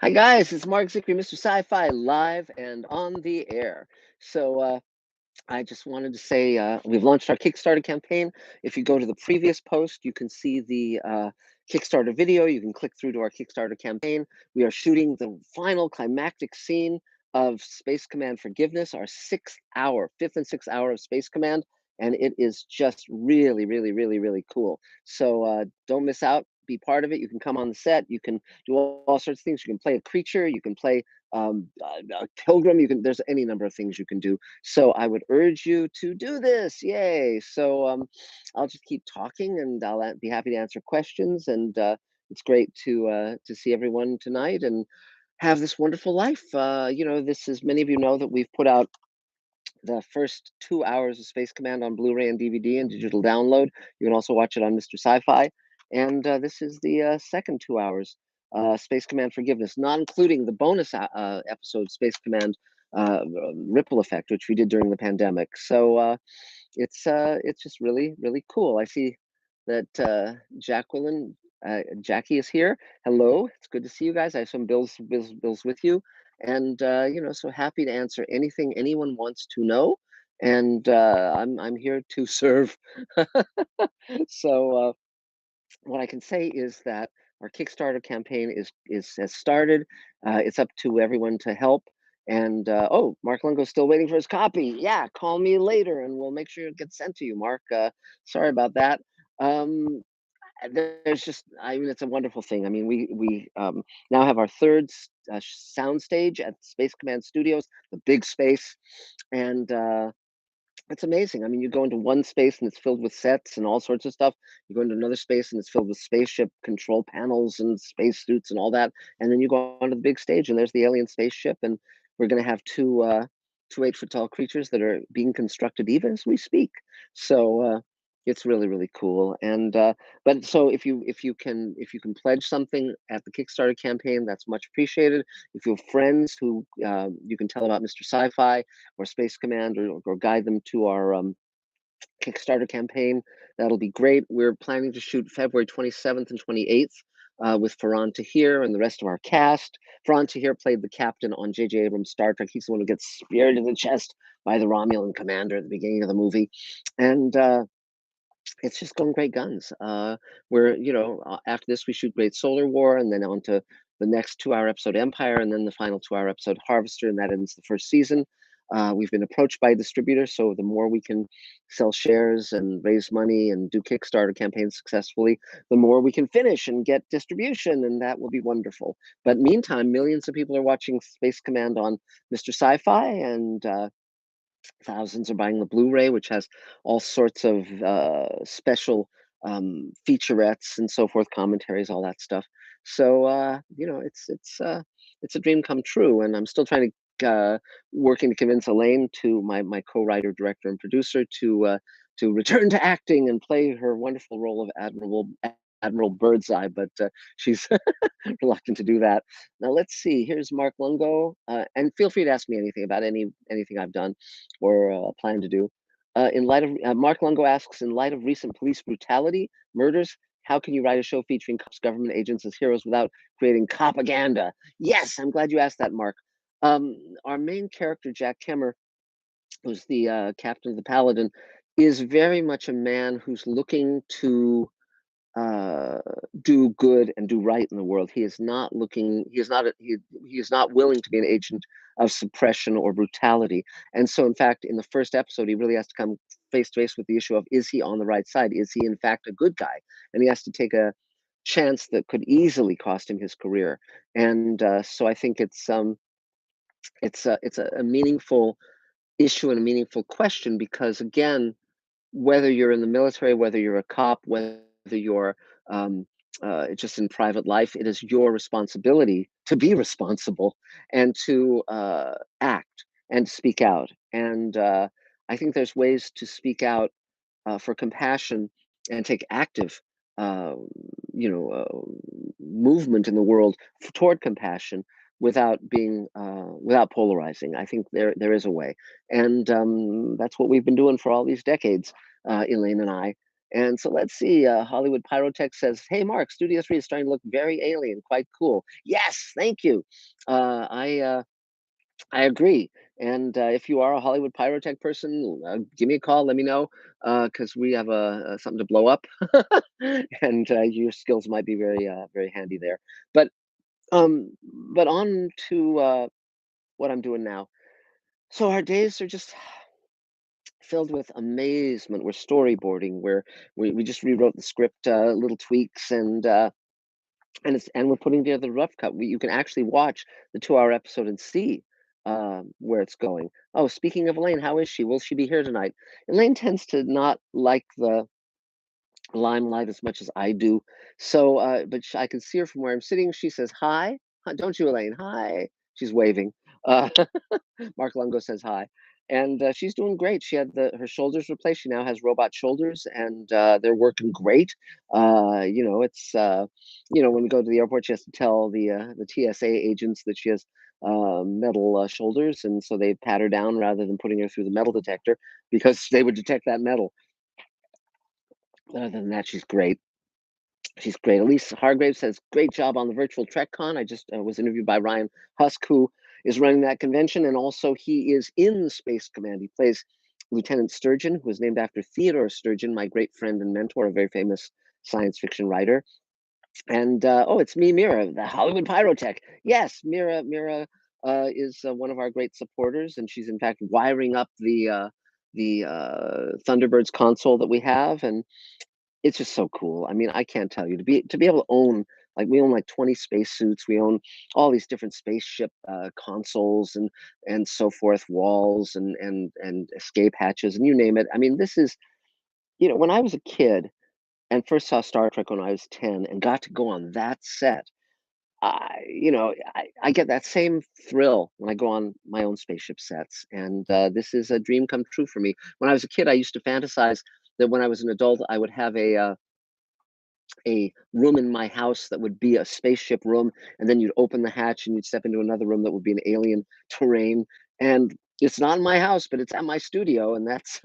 Hi guys, it's Mark Zickery, Mr. Sci-Fi, live and on the air. So I just wanted to say we've launched our Kickstarter campaign. If you go to the previous post, you can see the Kickstarter video. You can click through to our Kickstarter campaign. We are shooting the final climactic scene of Space Command Forgiveness, our fifth and sixth hour of Space Command, and it is just really, really, really, really cool. So don't miss out. Be part of it. You can come on the set. You can do all sorts of things. You can play a creature. You can play a pilgrim. There's any number of things you can do. So I would urge you to do this. Yay. So I'll just keep talking and I'll be happy to answer questions. And it's great to see everyone tonight and have this wonderful life. This is, many of you know that we've put out the first 2 hours of Space Command on Blu-ray and DVD and digital download. You can also watch it on Mr. Sci-Fi. And this is the second 2 hours, Space Command Forgiveness, not including the bonus episode, Space Command Ripple Effect, which we did during the pandemic. So it's just really, really cool. I see that Jackie is here. Hello, it's good to see you guys. I have some Bill's with you, and so happy to answer anything anyone wants to know. And I'm here to serve. So what I can say is that our Kickstarter campaign has started. It's up to everyone to help. And oh, Mark Lungo's still waiting for his copy. Yeah, call me later, and we'll make sure it gets sent to you, Mark. Sorry about that. Um, there's just, I mean, it's a wonderful thing. I mean, we now have our third sound stage at Space Command Studios, the big space, and it's amazing. I mean, you go into one space and it's filled with sets and all sorts of stuff. You go into another space and it's filled with spaceship control panels and spacesuits and all that. And then you go onto the big stage and there's the alien spaceship. And we're going to have two 8 foot tall creatures that are being constructed even as we speak. So it's really, really cool. And but so if you can pledge something at the Kickstarter campaign, that's much appreciated. If you have friends who you can tell about Mr. Sci-Fi or Space Command, or guide them to our Kickstarter campaign, that'll be great. We're planning to shoot February 27th and 28th with Ferran Tahir and the rest of our cast. Ferran Tahir played the captain on J.J. Abrams' Star Trek. He's the one who gets speared in the chest by the Romulan commander at the beginning of the movie. And it's just going great guns. After this, we shoot Great Solar War, and then on to the next 2 hour episode, Empire, and then the final 2 hour episode, Harvester, and that ends the first season. We've been approached by distributors, so the more we can sell shares and raise money and do Kickstarter campaigns successfully, the more we can finish and get distribution, and that will be wonderful. But meantime, millions of people are watching Space Command on Mr. Sci-Fi, and thousands are buying the Blu-ray, which has all sorts of special featurettes and so forth, commentaries, all that stuff. So it's a dream come true, and I'm still trying to working to convince Elaine, to my co-writer, director, and producer, to return to acting and play her wonderful role of Admiral Birdseye, but she's reluctant to do that. Now let's see. Here's Mark Lungo, and feel free to ask me anything about anything I've done or plan to do. In light of Mark Lungo asks, in light of recent police brutality, murders, how can you write a show featuring cops, government agents as heroes without creating propaganda? Yes, I'm glad you asked that, Mark. Our main character, Jack Kemmer, who's the captain of the Paladin, is very much a man who's looking to uh, do good and do right in the world. He is not looking. He is not willing to be an agent of suppression or brutality. And so, in fact, in the first episode, he really has to come face to face with the issue of, is he on the right side? Is he in fact a good guy? And he has to take a chance that could easily cost him his career. And so, I think it's a meaningful issue and a meaningful question, because again, whether you're in the military, whether you're a cop, whether you're just in private life, it is your responsibility to be responsible and to act and speak out. And I think there's ways to speak out for compassion and take active, uh, movement in the world toward compassion without polarizing. I think there is a way, and that's what we've been doing for all these decades, Elaine and I. And so let's see. Hollywood Pyrotech says, "Hey, Mark, Studio 3 is starting to look very alien, quite cool." Yes, thank you. I agree. And if you are a Hollywood Pyrotech person, give me a call. Let me know because we have something to blow up, and your skills might be very handy there. But um, but on to what I'm doing now. So our days are just filled with amazement. We're storyboarding. We just rewrote the script, little tweaks, and we're putting together the rough cut. You can actually watch the 2-hour episode and see where it's going. Oh, speaking of Elaine, how is she? Will she be here tonight? Elaine tends to not like the limelight as much as I do. So, but I can see her from where I'm sitting. She says hi. Hi, don't you, Elaine? Hi. She's waving. Uh, Mark Lungo says hi, and she's doing great. She had her shoulders replaced. She now has robot shoulders, and they're working great. It's when we go to the airport, she has to tell the TSA agents that she has metal shoulders, and so they pat her down rather than putting her through the metal detector because they would detect that metal. Other than that, she's great. She's great. Elise Hargrave says, "Great job on the virtual TrekCon." I just was interviewed by Ryan Husk, who is running that convention, and also he is in Space Command. He plays Lieutenant Sturgeon, who is named after Theodore Sturgeon, my great friend and mentor, a very famous science fiction writer. And oh, it's me, Mira, the Hollywood Pyrotech. Yes, Mira is one of our great supporters, and she's in fact wiring up the Thunderbirds console that we have, and it's just so cool. I mean, I can't tell you to be able to own, like, we own like 20 spacesuits. We own all these different spaceship consoles and so forth, walls and escape hatches and you name it. I mean, this is, when I was a kid and first saw Star Trek when I was 10 and got to go on that set, I get that same thrill when I go on my own spaceship sets. And this is a dream come true for me. When I was a kid, I used to fantasize that when I was an adult, I would have a room in my house that would be a spaceship room, and then you'd open the hatch and you'd step into another room that would be an alien terrain. And it's not in my house, but it's at my studio, and that's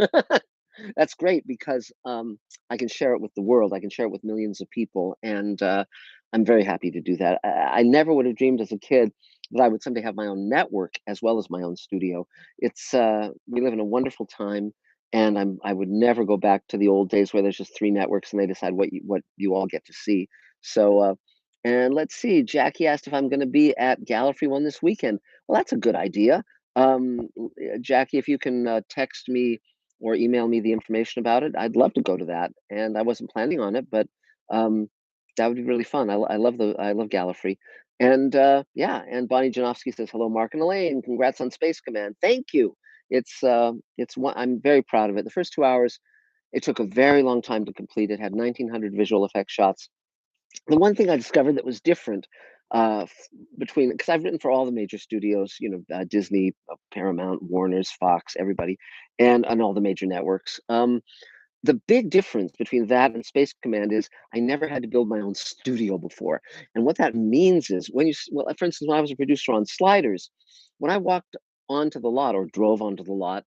that's great because I can share it with the world. I can share it with millions of people, and I'm very happy to do that. I never would have dreamed as a kid that I would someday have my own network as well as my own studio. It's We live in a wonderful time, and I would never go back to the old days where there's just three networks and they decide what you all get to see. So, and let's see. Jackie asked if I'm going to be at Gallifrey One this weekend. Well, that's a good idea. Jackie, if you can text me or email me the information about it, I'd love to go to that. And I wasn't planning on it, but um, that would be really fun. I love Gallifrey. And yeah, and Bonnie Janowski says hello, Mark and Elaine. Congrats on Space Command. Thank you. It's one. I'm very proud of it. The first 2 hours, it took a very long time to complete. It had 1,900 visual effects shots. The one thing I discovered that was different between, because I've written for all the major studios, Disney, Paramount, Warner's, Fox, everybody, and all the major networks. The big difference between that and Space Command is I never had to build my own studio before. And what that means is well, for instance, when I was a producer on Sliders, when I walked onto the lot or drove onto the lot,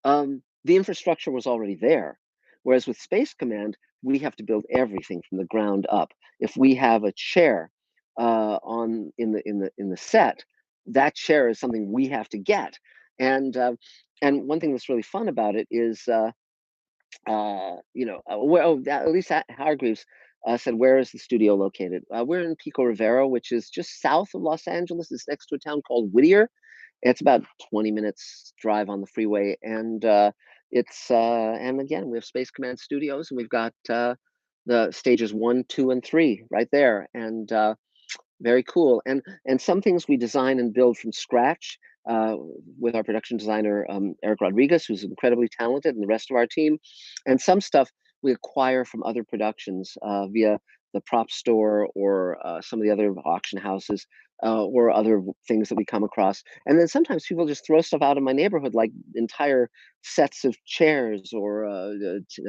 the infrastructure was already there. Whereas with Space Command, we have to build everything from the ground up. If we have a chair on in the set, that chair is something we have to get. And one thing that's really fun about it is at least Hargreaves said, "Where is the studio located?" We're in Pico Rivera, which is just south of Los Angeles. It's next to a town called Whittier. It's about 20 minutes drive on the freeway, and and again, we have Space Command Studios, and we've got the stages 1, 2, and 3 right there, and very cool. And some things we design and build from scratch uh, with our production designer Eric Rodriguez, who's incredibly talented, and the rest of our team. And some stuff we acquire from other productions via the prop store or some of the other auction houses. Or other things that we come across. And then sometimes people just throw stuff out in my neighborhood, like entire sets of chairs or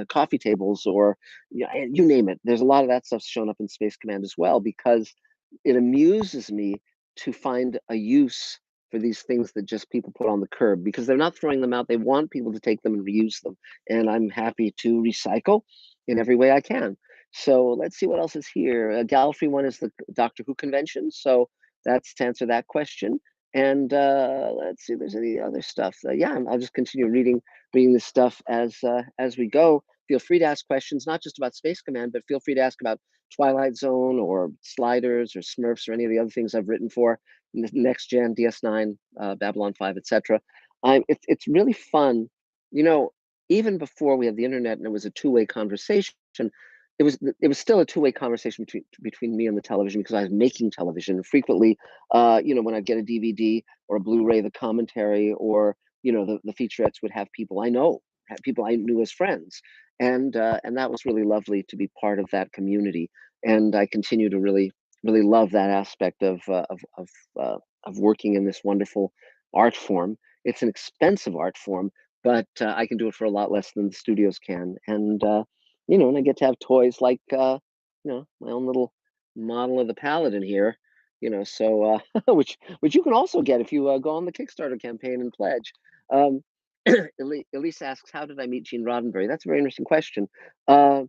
coffee tables or you name it. There's a lot of that stuff shown up in Space Command as well because it amuses me to find a use for these things that just people put on the curb, because they're not throwing them out. They want people to take them and reuse them. And I'm happy to recycle in every way I can. So let's see what else is here. Gallifrey one is the Doctor Who convention. So that's to answer that question. And let's see if there's any other stuff. Yeah, I'll just continue reading this stuff as we go. Feel free to ask questions, not just about Space Command, but feel free to ask about Twilight Zone or Sliders or Smurfs or any of the other things I've written for Next Gen, DS9, Babylon 5, etc. It's really fun. You know, even before we had the internet and it was a two-way conversation, it was still a two-way conversation between me and the television, because I was making television. And frequently, when I'd get a DVD or a Blu-ray, the commentary or the featurettes would have people I know, people I knew as friends, and that was really lovely to be part of that community. And I continue to really love that aspect of working in this wonderful art form. It's an expensive art form, but I can do it for a lot less than the studios can. And I get to have toys like my own little model of the Paladin here. So which you can also get if you go on the Kickstarter campaign and pledge. Um, Elise asks, "How did I meet Gene Roddenberry?" That's a very interesting question. Uh,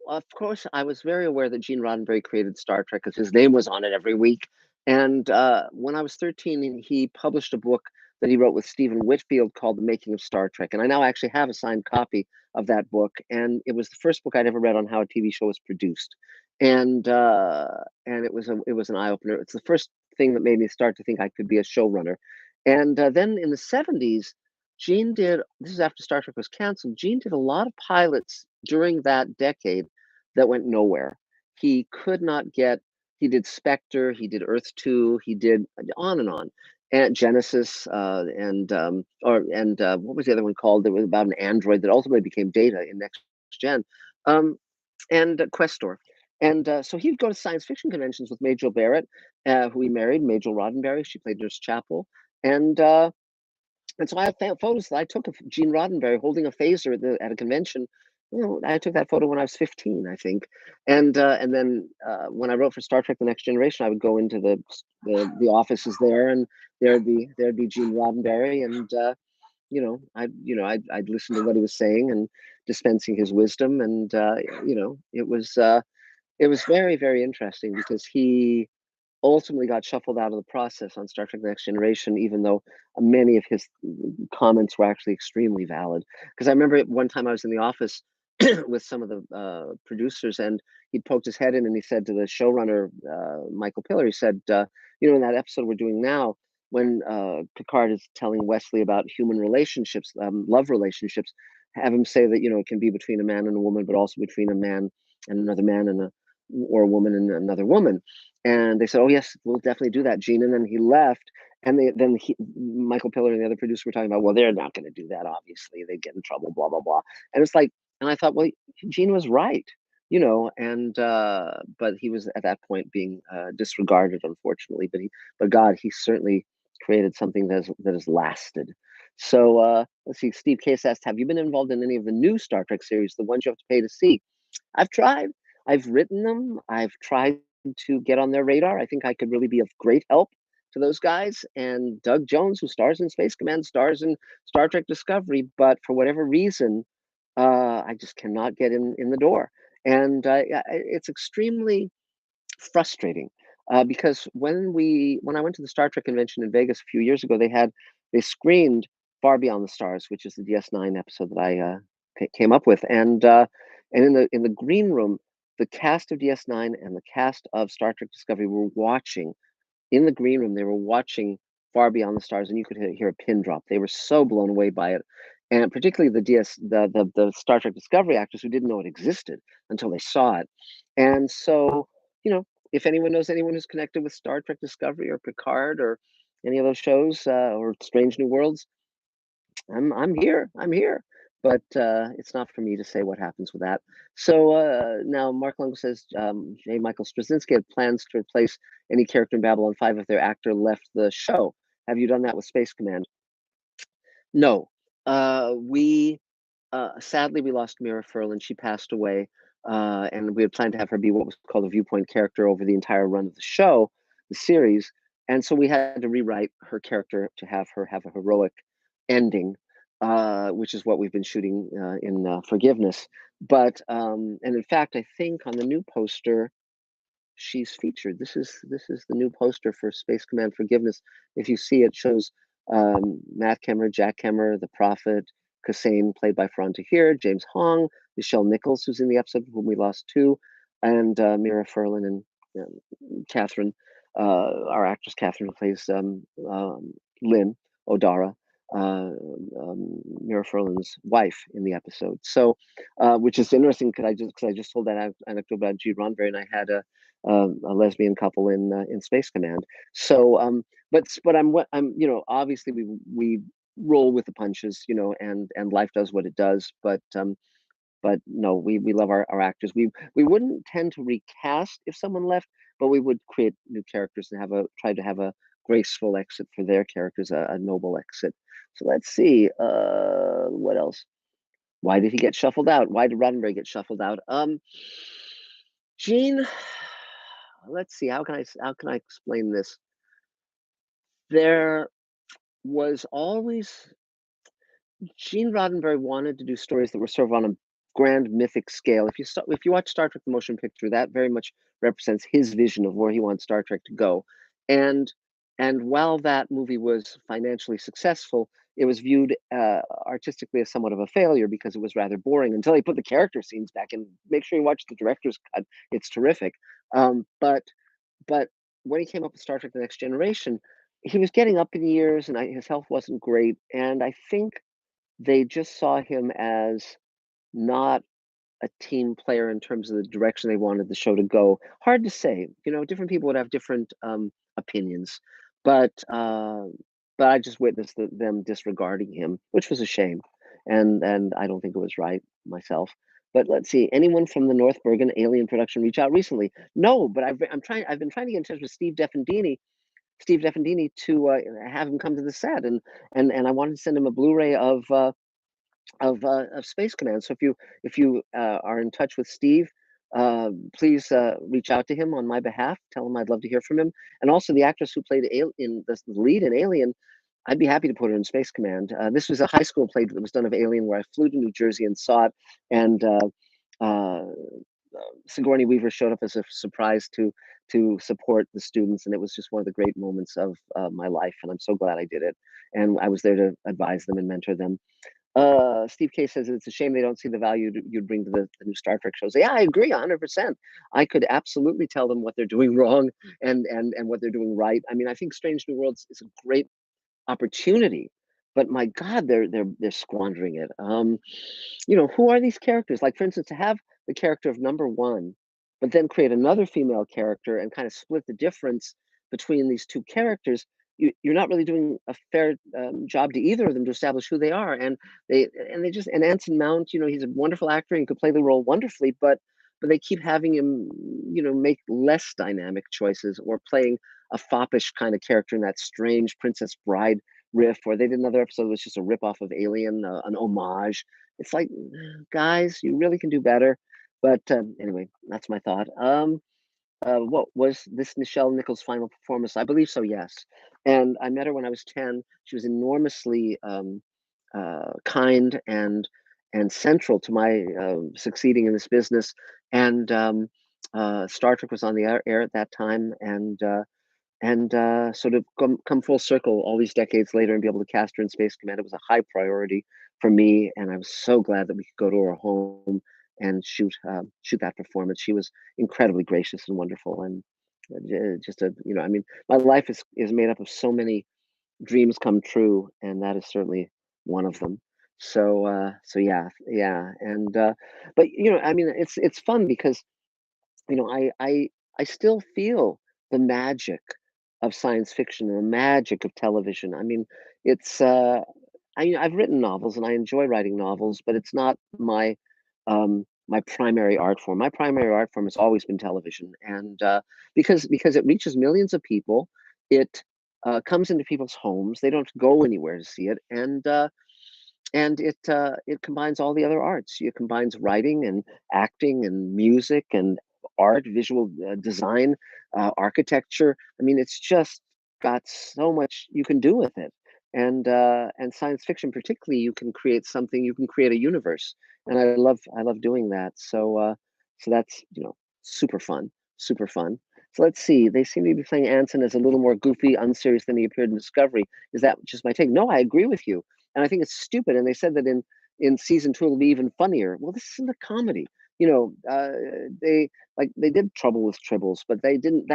of course, I was very aware that Gene Roddenberry created Star Trek because his name was on it every week. And when I was 13, he published a book that he wrote with Stephen Whitfield called The Making of Star Trek. And I now actually have a signed copy of that book. And it was the first book I'd ever read on how a TV show was produced. And it was an eye opener. It's the first thing that made me start to think I could be a showrunner. And then in the 70s, Gene did, this is after Star Trek was canceled, Gene did a lot of pilots during that decade that went nowhere. He could not get, he did Spectre, he did Earth 2, he did on and on. And Genesis, what was the other one called? That was about an android that ultimately became Data in Next Gen, and Questor. And so he'd go to science fiction conventions with Majel Barrett, who he married, Majel Roddenberry. She played Nurse Chapel. And so I have photos that I took of Gene Roddenberry holding a phaser at a convention. I took that photo when I was 15, I think. And then when I wrote for Star Trek: The Next Generation, I would go into the offices there, and there'd be Gene Roddenberry, and I'd listen to what he was saying and dispensing his wisdom, and it was very, very interesting, because he ultimately got shuffled out of the process on Star Trek: The Next Generation, even though many of his comments were actually extremely valid. Because I remember one time I was in the office with some of the producers, and he poked his head in and he said to the showrunner, Michael Piller, he said, in that episode we're doing now, when Picard is telling Wesley about human relationships, love relationships, have him say that, it can be between a man and a woman, but also between a man and another man, or a woman and another woman. And they said, "Oh yes, we'll definitely do that, Gene." And then he left, and Michael Piller and the other producer were talking about, "Well, they're not going to do that. Obviously, they get in trouble, blah blah blah." And it's like, and I thought, well, Gene was right, and but he was at that point being disregarded, unfortunately. But God, he certainly created something that has lasted. So let's see. Steve Case asked, "Have you been involved in any of the new Star Trek series, the ones you have to pay to see?" I've tried. I've written them. I've tried to get on their radar. I think I could really be of great help to those guys. And Doug Jones, who stars in Space Command, stars in Star Trek Discovery, but for whatever reason, I just cannot get in the door. And it's extremely frustrating, because when I went to the Star Trek convention in Vegas a few years ago, they screened Far Beyond the Stars, which is the DS9 episode that I came up with, and in the green room, the cast of DS9 and the cast of Star Trek Discovery were watching in the green room. They were watching Far Beyond the Stars, and you could hear a pin drop. They were so blown away by it, and particularly the Star Trek Discovery actors, who didn't know it existed until they saw it. And so, if anyone knows anyone who's connected with Star Trek Discovery or Picard or any of those shows, or Strange New Worlds, I'm here. I'm here. But it's not for me to say what happens with that. So now Mark Lungo says, J. Michael Straczynski had plans to replace any character in Babylon 5 if their actor left the show. Have you done that with Space Command? No. We sadly, we lost Mira Furlan. She passed away, and we had planned to have her be what was called a viewpoint character over the entire run of the show, the series. and so we had to rewrite her character to have her have a heroic ending, which is what we've been shooting in Forgiveness. But and in fact, I think on the new poster she's featured. This is the new poster for Space Command Forgiveness. If you see, it shows Matt Kemmer, Jack Kemmer, the Prophet, Kassane, played by Ferran Tahir, James Hong, Nichelle Nichols, who's in the episode, whom we lost too, and Mira Furlan and Catherine, our actress Catherine, who plays Lynn O'Dara, Mira Furlan's wife in the episode. So, which is interesting because I just told that anecdote about G. Roddenberry, and I had a lesbian couple in Space Command. So, but I'm obviously we roll with the punches, and life does what it does. But no, we love our actors. We wouldn't tend to recast if someone left, but we would create new characters and try to have a graceful exit for their characters, a noble exit. So let's see, what else? Why did he get shuffled out? Why did Roddenberry get shuffled out? Gene, let's see, how can I explain this? There was always Gene Roddenberry wanted to do stories that were sort of on a grand mythic scale. If you watch Star Trek: The Motion Picture, that very much represents his vision of where he wants Star Trek to go. And and while that movie was financially successful, it was viewed artistically as somewhat of a failure because it was rather boring until he put the character scenes back in. Make sure you watch the director's cut; it's terrific. But when he came up with Star Trek: The Next Generation, he was getting up in years, and his health wasn't great. And I think they just saw him as not a team player in terms of the direction they wanted the show to go. Hard to say. Different people would have different opinions, but uh, but I just witnessed them disregarding him, which was a shame, and I don't think it was right myself. But let's see. Anyone from the North Bergen Alien production reach out recently? No, but I've been trying to get in touch with Steve Defendini to have him come to the set, and I wanted to send him a Blu-ray of Space Command. So if you are in touch with Steve, please reach out to him on my behalf. Tell him I'd love to hear from him. And also the actress who played in the lead in Alien, I'd be happy to put her in Space Command. This was a high school play that was done of Alien, where I flew to New Jersey and saw it, and uh, Sigourney Weaver showed up as a surprise to support the students, and it was just one of the great moments of my life. And I'm so glad I did it. And I was there to advise them and mentor them. Steve K says it's a shame they don't see the value you'd bring to the new Star Trek shows. Yeah, I agree 100%. I could absolutely tell them what they're doing wrong and what they're doing right. I mean, I think Strange New Worlds is a great opportunity, but my God, they're squandering it. Who are these characters? Like, for instance, to have the character of number one, but then create another female character and kind of split the difference between these two characters. You're not really doing a fair job to either of them to establish who they are. And Anson Mount, he's a wonderful actor and could play the role wonderfully, but they keep having him, make less dynamic choices, or playing a foppish kind of character in that strange Princess Bride riff, or they did another episode that was just a rip off of Alien, an homage. It's like, guys, you really can do better. But anyway, that's my thought. What was this Nichelle Nichols' final performance? I believe so, yes. And I met her when I was 10. She was enormously kind and central to my succeeding in this business. And Star Trek was on the air at that time, and sort of come full circle all these decades later and be able to cast her in Space Command. It was a high priority for me, and I was so glad that we could go to her home and shoot that performance. She was incredibly gracious and wonderful, and just I mean, my life is made up of so many dreams come true, and that is certainly one of them. So yeah, yeah, and but I mean, it's fun because I still feel the magic of science fiction and the magic of television. I mean, it's I've written novels and I enjoy writing novels, but it's not my primary art form. My primary art form has always been television, and because it reaches millions of people, it comes into people's homes. They don't go anywhere to see it, and it combines all the other arts. It combines writing and acting and music and art, visual design, architecture. I mean, it's just got so much you can do with it. And science fiction particularly, you can create something, you can create a universe. And I love doing that. So that's, super fun, super fun. So let's see. They seem to be playing Anson as a little more goofy, unserious than he appeared in Discovery. Is that just my take? No, I agree with you. And I think it's stupid. And they said that in season two it'll be even funnier. Well, this isn't a comedy. You know, they they did Trouble with Tribbles, but they didn't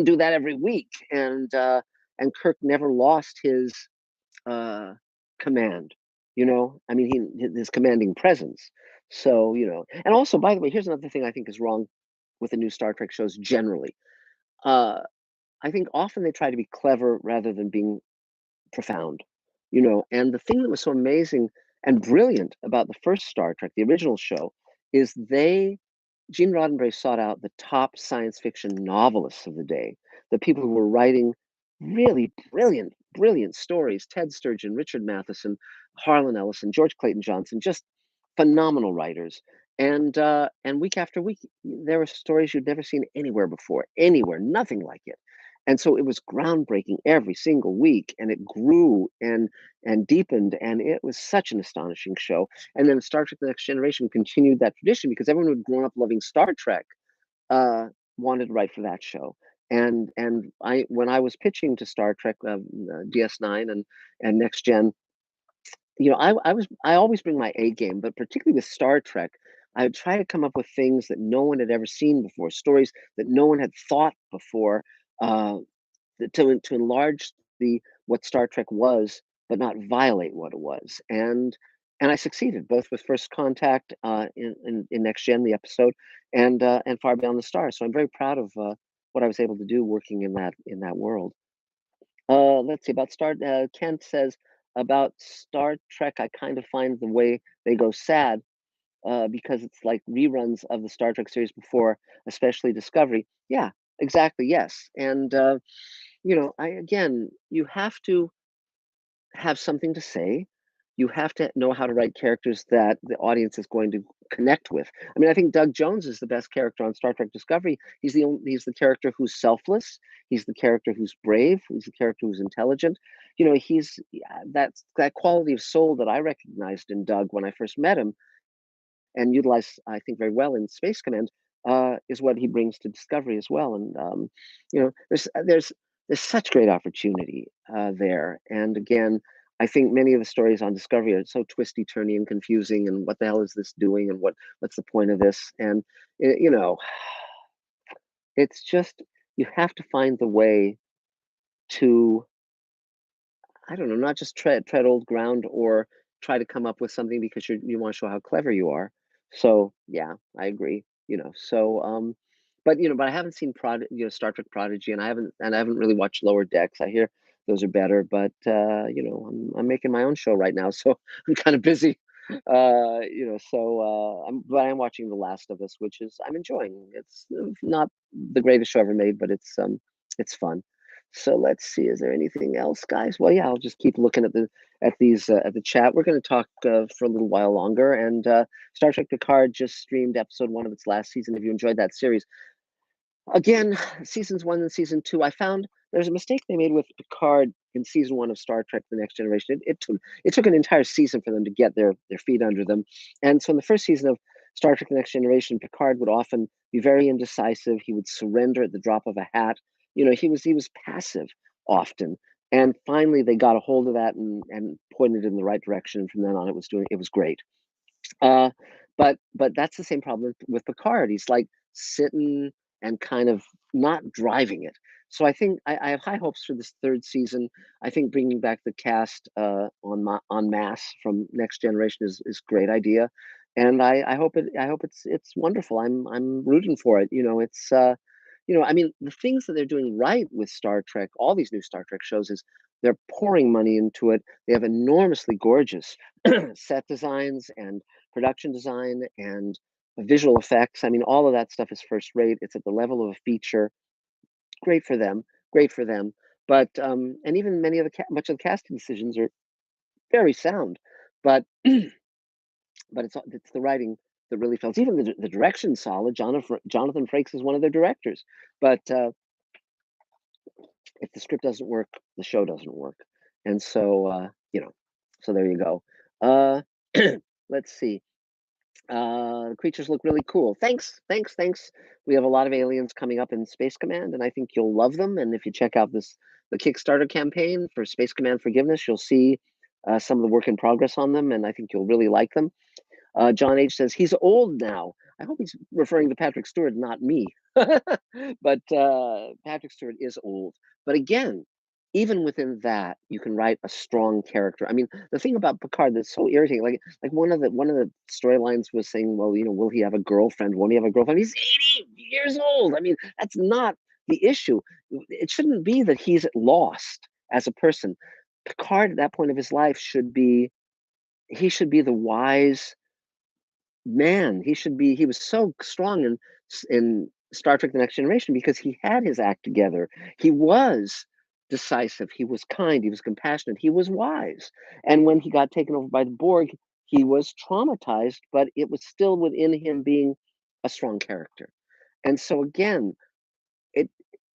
do that every week. And Kirk never lost his uh, command. I mean, his commanding presence. So and also, by the way, here's another thing I think is wrong with the new Star Trek shows generally. Uh, I think often they try to be clever rather than being profound. And the thing that was so amazing and brilliant about the first Star Trek, the original show, is Gene Roddenberry sought out the top science fiction novelists of the day, the people who were writing really brilliant, brilliant stories. Ted Sturgeon, Richard Matheson, Harlan Ellison, George Clayton Johnson, just phenomenal writers. And week after week, there were stories you'd never seen anywhere before, anywhere, nothing like it. And so it was groundbreaking every single week, and it grew and deepened, and it was such an astonishing show. And then Star Trek: The Next Generation continued that tradition because everyone who'd grown up loving Star Trek uh, wanted to write for that show. And when I was pitching to Star Trek, DS9 and Next Gen, I always bring my A game, but particularly with Star Trek, I would try to come up with things that no one had ever seen before, stories that no one had thought before, uh, to enlarge the what Star Trek was, but not violate what it was. And I succeeded both with First Contact in Next Gen, the episode, and Far Beyond the Stars. So I'm very proud of what I was able to do working in that world. Let's see about Star. Kent says about Star Trek. I kind of find the way they go sad because it's like reruns of the Star Trek series before, especially Discovery. Yeah, exactly. Yes, and I again, you have to have something to say. You have to know how to write characters that the audience is going to connect with. I mean, I think Doug Jones is the best character on Star Trek Discovery. He's the character who's selfless. He's the character who's brave. He's the character who's intelligent. He's yeah, that's that quality of soul that I recognized in Doug when I first met him and utilized, I think, very well in Space Command, is what he brings to Discovery as well. And there's such great opportunity there. And again, I think many of the stories on Discovery are so twisty, turny, and confusing. And what the hell is this doing? And what's the point of this? And it's just you have to find the way to I don't know, not just tread old ground or try to come up with something because you want to show how clever you are. So yeah, I agree. But I haven't seen Star Trek Prodigy, and I haven't really watched Lower Decks. I hear those are better, but I'm making my own show right now, so I'm kind of busy. But I'm watching The Last of Us, which is I'm enjoying. It's not the greatest show ever made, but it's fun. So let's see. Is there anything else, guys? Well, yeah, I'll just keep looking at the chat. We're going to talk for a little while longer. And Star Trek Picard just streamed episode one of its last season. If you enjoyed that series, again, seasons one and season two, I found there's a mistake they made with Picard in season one of Star Trek: The Next Generation. It took an entire season for them to get their feet under them. And so in the first season of Star Trek: The Next Generation, Picard would often be very indecisive. He would surrender at the drop of a hat. He was passive often. And finally, they got a hold of that and pointed in the right direction. And from then on, it was great. Uh, but that's the same problem with Picard. He's like sitting and kind of not driving it. So I think I have high hopes for this third season. I think bringing back the cast on masse from Next Generation is great idea, and I hope it's wonderful. I'm rooting for it. I mean, the things that they're doing right with Star Trek, all these new Star Trek shows, is they're pouring money into it. They have enormously gorgeous set designs and production design and visual effects. I mean, all of that stuff is first rate. It's at the level of a feature. Great for them. Great for them. But and even much of the casting decisions are very sound. But it's the writing that really fails. Even the direction's solid. Jonathan Frakes is one of their directors. But If the script doesn't work, the show doesn't work. And so, so there you go. Uh, let's see. The creatures look really cool. Thanks, thanks, thanks. We have a lot of aliens coming up in Space Command, and I think you'll love them. And if you check out the Kickstarter campaign for Space Command Forgiveness, you'll see some of the work in progress on them, and I think you'll really like them. John H says he's old now. I hope he's referring to Patrick Stewart, not me. But Patrick Stewart is old. But again, even within that, you can write a strong character. I mean, the thing about Picard that's so irritating, like one of the storylines was saying, well, will he have a girlfriend? Won't he have a girlfriend? He's 80 years old. I mean, that's not the issue. It shouldn't be that he's lost as a person. Picard at that point of his life he should be the wise man. He was so strong in Star Trek: The Next Generation because he had his act together. He was decisive, he was kind, he was compassionate, he was wise. And when he got taken over by the Borg, he was traumatized, but it was still within him being a strong character. And so again, it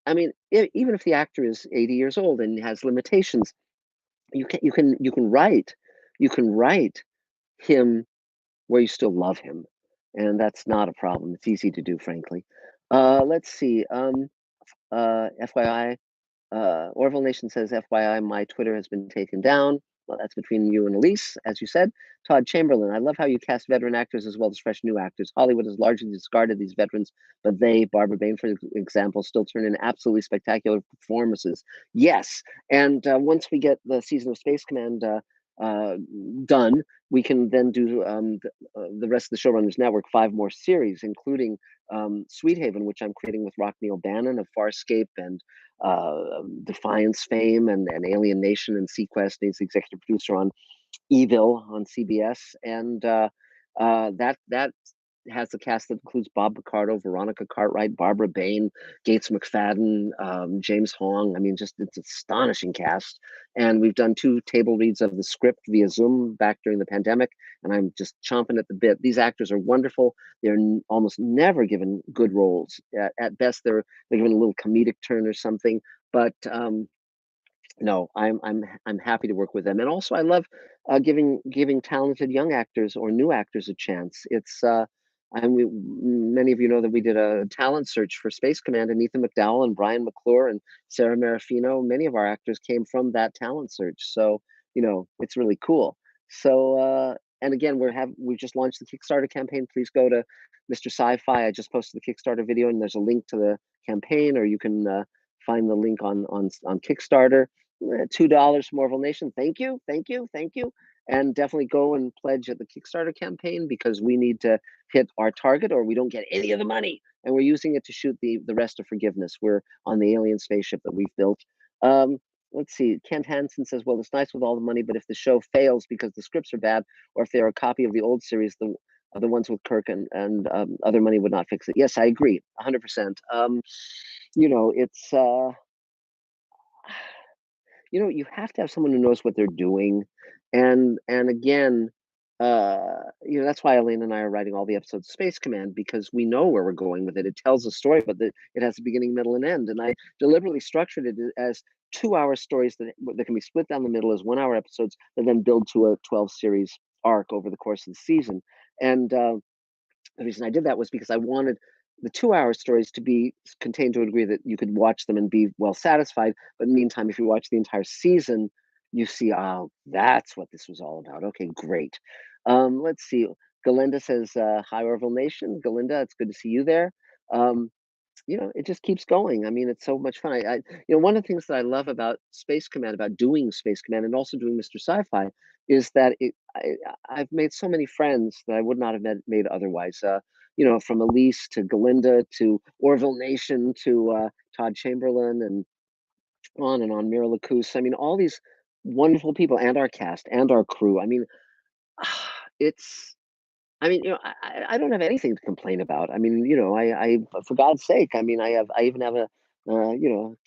I mean, even if the actor is 80 years old and has limitations, you can write him where you still love him, and that's not a problem. It's easy to do, frankly. Let's see. FYI, Orville Nation says, FYI, my Twitter has been taken down. Well, that's between you and Elise, as you said. Todd Chamberlain, I love how you cast veteran actors as well as fresh new actors. Hollywood has largely discarded these veterans, but they, Barbara Bain, for example, still turn in absolutely spectacular performances. Yes, and once we get the season of Space Command uh, done, we can then do the rest of the Showrunners Network 5 more series, including Sweet Haven, which I'm creating with Rockneil Bannon of Farscape and Defiance fame and Alien Nation and Sequest. He's the executive producer on Evil on CBS, and that has a cast that includes Bob Picardo, Veronica Cartwright, Barbara Bain, Gates McFadden, James Hong. I mean, just it's an astonishing cast. And we've done 2 table reads of the script via Zoom back during the pandemic, and I'm just chomping at the bit. These actors are wonderful. They're almost never given good roles. At best, they're given a little comedic turn or something. But no, I'm happy to work with them, and also I love giving talented young actors or new actors a chance. Many of you know that we did a talent search for Space Command, and Ethan McDowell and Brian McClure and Sarah Marafino. Many of our actors came from that talent search, so it's really cool. So and again, we've just launched the Kickstarter campaign. Please go to Mr. Sci-Fi. I just posted the Kickstarter video, and there's a link to the campaign, or you can find the link on Kickstarter. $2 from Marvel Nation. Thank you, thank you, thank you. And definitely go and pledge at the Kickstarter campaign because we need to hit our target or we don't get any of the money. And we're using it to shoot the rest of Forgiveness. We're on the alien spaceship that we've built. Let's see. Kent Hansen says, well, it's nice with all the money, but if the show fails because the scripts are bad, or if they're a copy of the old series, the ones with Kirk and other money would not fix it. Yes, I agree, 100%. It's you have to have someone who knows what they're doing, and again, that's why Elaine and I are writing all the episodes of Space Command because we know where we're going with it. It tells a story, but it has a beginning, middle, and end. And I deliberately structured it as 2-hour stories that can be split down the middle as 1-hour episodes that then build to a 12 series arc over the course of the season. And the reason I did that was because I wanted the 2-hour stories to be contained to a degree that you could watch them and be well satisfied. But in the meantime, if you watch the entire season, you see, oh, that's what this was all about. Okay, great. Let's see. Galinda says, hi, Orville Nation. Galinda, it's good to see you there. Um, it just keeps going. I mean, it's so much fun. One of the things that I love about Space Command, about doing Space Command, and also doing Mr. Sci-Fi, is that I've made so many friends that I would not have made otherwise. From Elise to Galinda to Orville Nation to Todd Chamberlain and on, Mira Lacousse. I mean, all these wonderful people and our cast and our crew. I mean, it's I mean, I don't have anything to complain about. I mean, for God's sake, I mean, I even have a,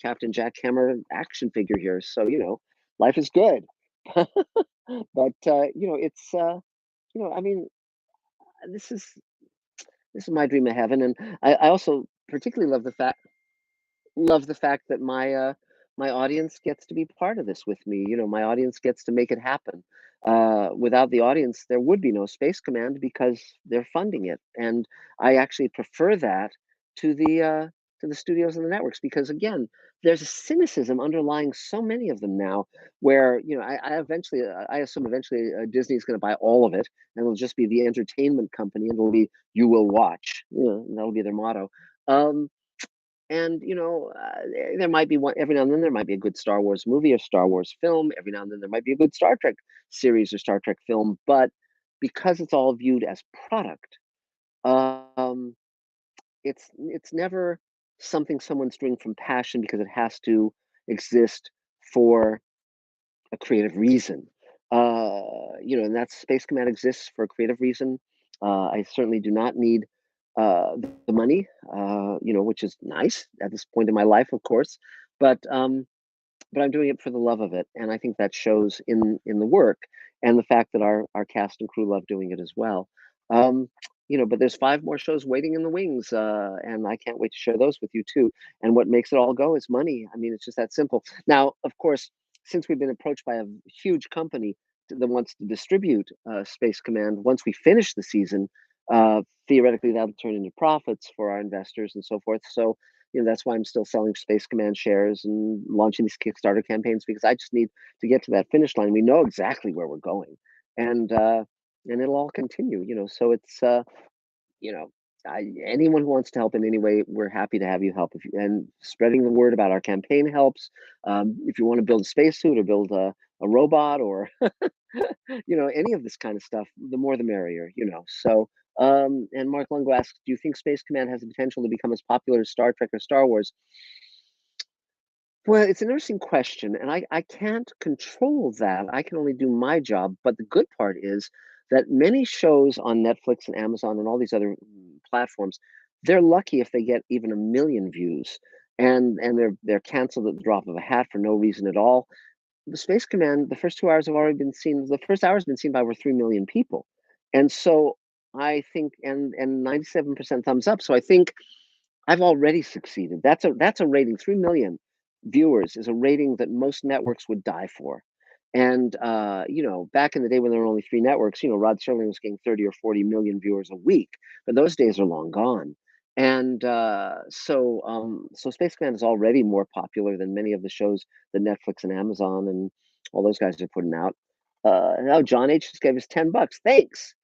Captain Jack Hammer action figure here. So, life is good. But, I mean, this is, this is my dream of heaven. And I also particularly love the fact that my my audience gets to be part of this with me. My audience gets to make it happen. Without the audience, there would be no Space Command because they're funding it, and I actually prefer that to the studios and the networks because again, there's a cynicism underlying so many of them now, where I assume eventually Disney's going to buy all of it, and it'll just be the entertainment company, and it'll be you will watch, and that'll be their motto. Um, and there might be one every now and then. There might be a good Star Wars movie or Star Wars film. Every now and then, there might be a good Star Trek series or Star Trek film. But because it's all viewed as product, um, it's never something someone's doing from passion because it has to exist for a creative reason. And that Space Command exists for a creative reason. I certainly do not need the money, which is nice at this point in my life, of course. But I'm doing it for the love of it, and I think that shows in the work and the fact that our cast and crew love doing it as well. Um, but there's 5 more shows waiting in the wings, and I can't wait to share those with you too. And what makes it all go is money. I mean, it's just that simple. Now, of course, since we've been approached by a huge company that wants to distribute Space Command, once we finish the season, theoretically that'll turn into profits for our investors and so forth. So that's why I'm still selling Space Command shares and launching these Kickstarter campaigns because I just need to get to that finish line. We know exactly where we're going, and it'll all continue. So it's you know, anyone who wants to help in any way, we're happy to have you help. And spreading the word about our campaign helps. If you want to build a spacesuit or build a robot or any of this kind of stuff, the more the merrier. So, and Mark Lungo asks, do you think Space Command has the potential to become as popular as Star Trek or Star Wars? Well, it's an interesting question, and I can't control that. I can only do my job. But the good part is that many shows on Netflix and Amazon and all these other platforms, they're lucky if they get even 1 million views, and they're canceled at the drop of a hat for no reason at all. The Space Command, the first 2 hours have already been seen. The first hour has been seen by over 3 million people, and so I think, and 97% thumbs up. So I think I've already succeeded. That's a rating. 3 million viewers is a rating that most networks would die for. And back in the day when there were only 3 networks, Rod Serling was getting 30 or 40 million viewers a week, but those days are long gone. And so Space Command is already more popular than many of the shows that Netflix and Amazon and all those guys are putting out. Now John H just gave us $10. Thanks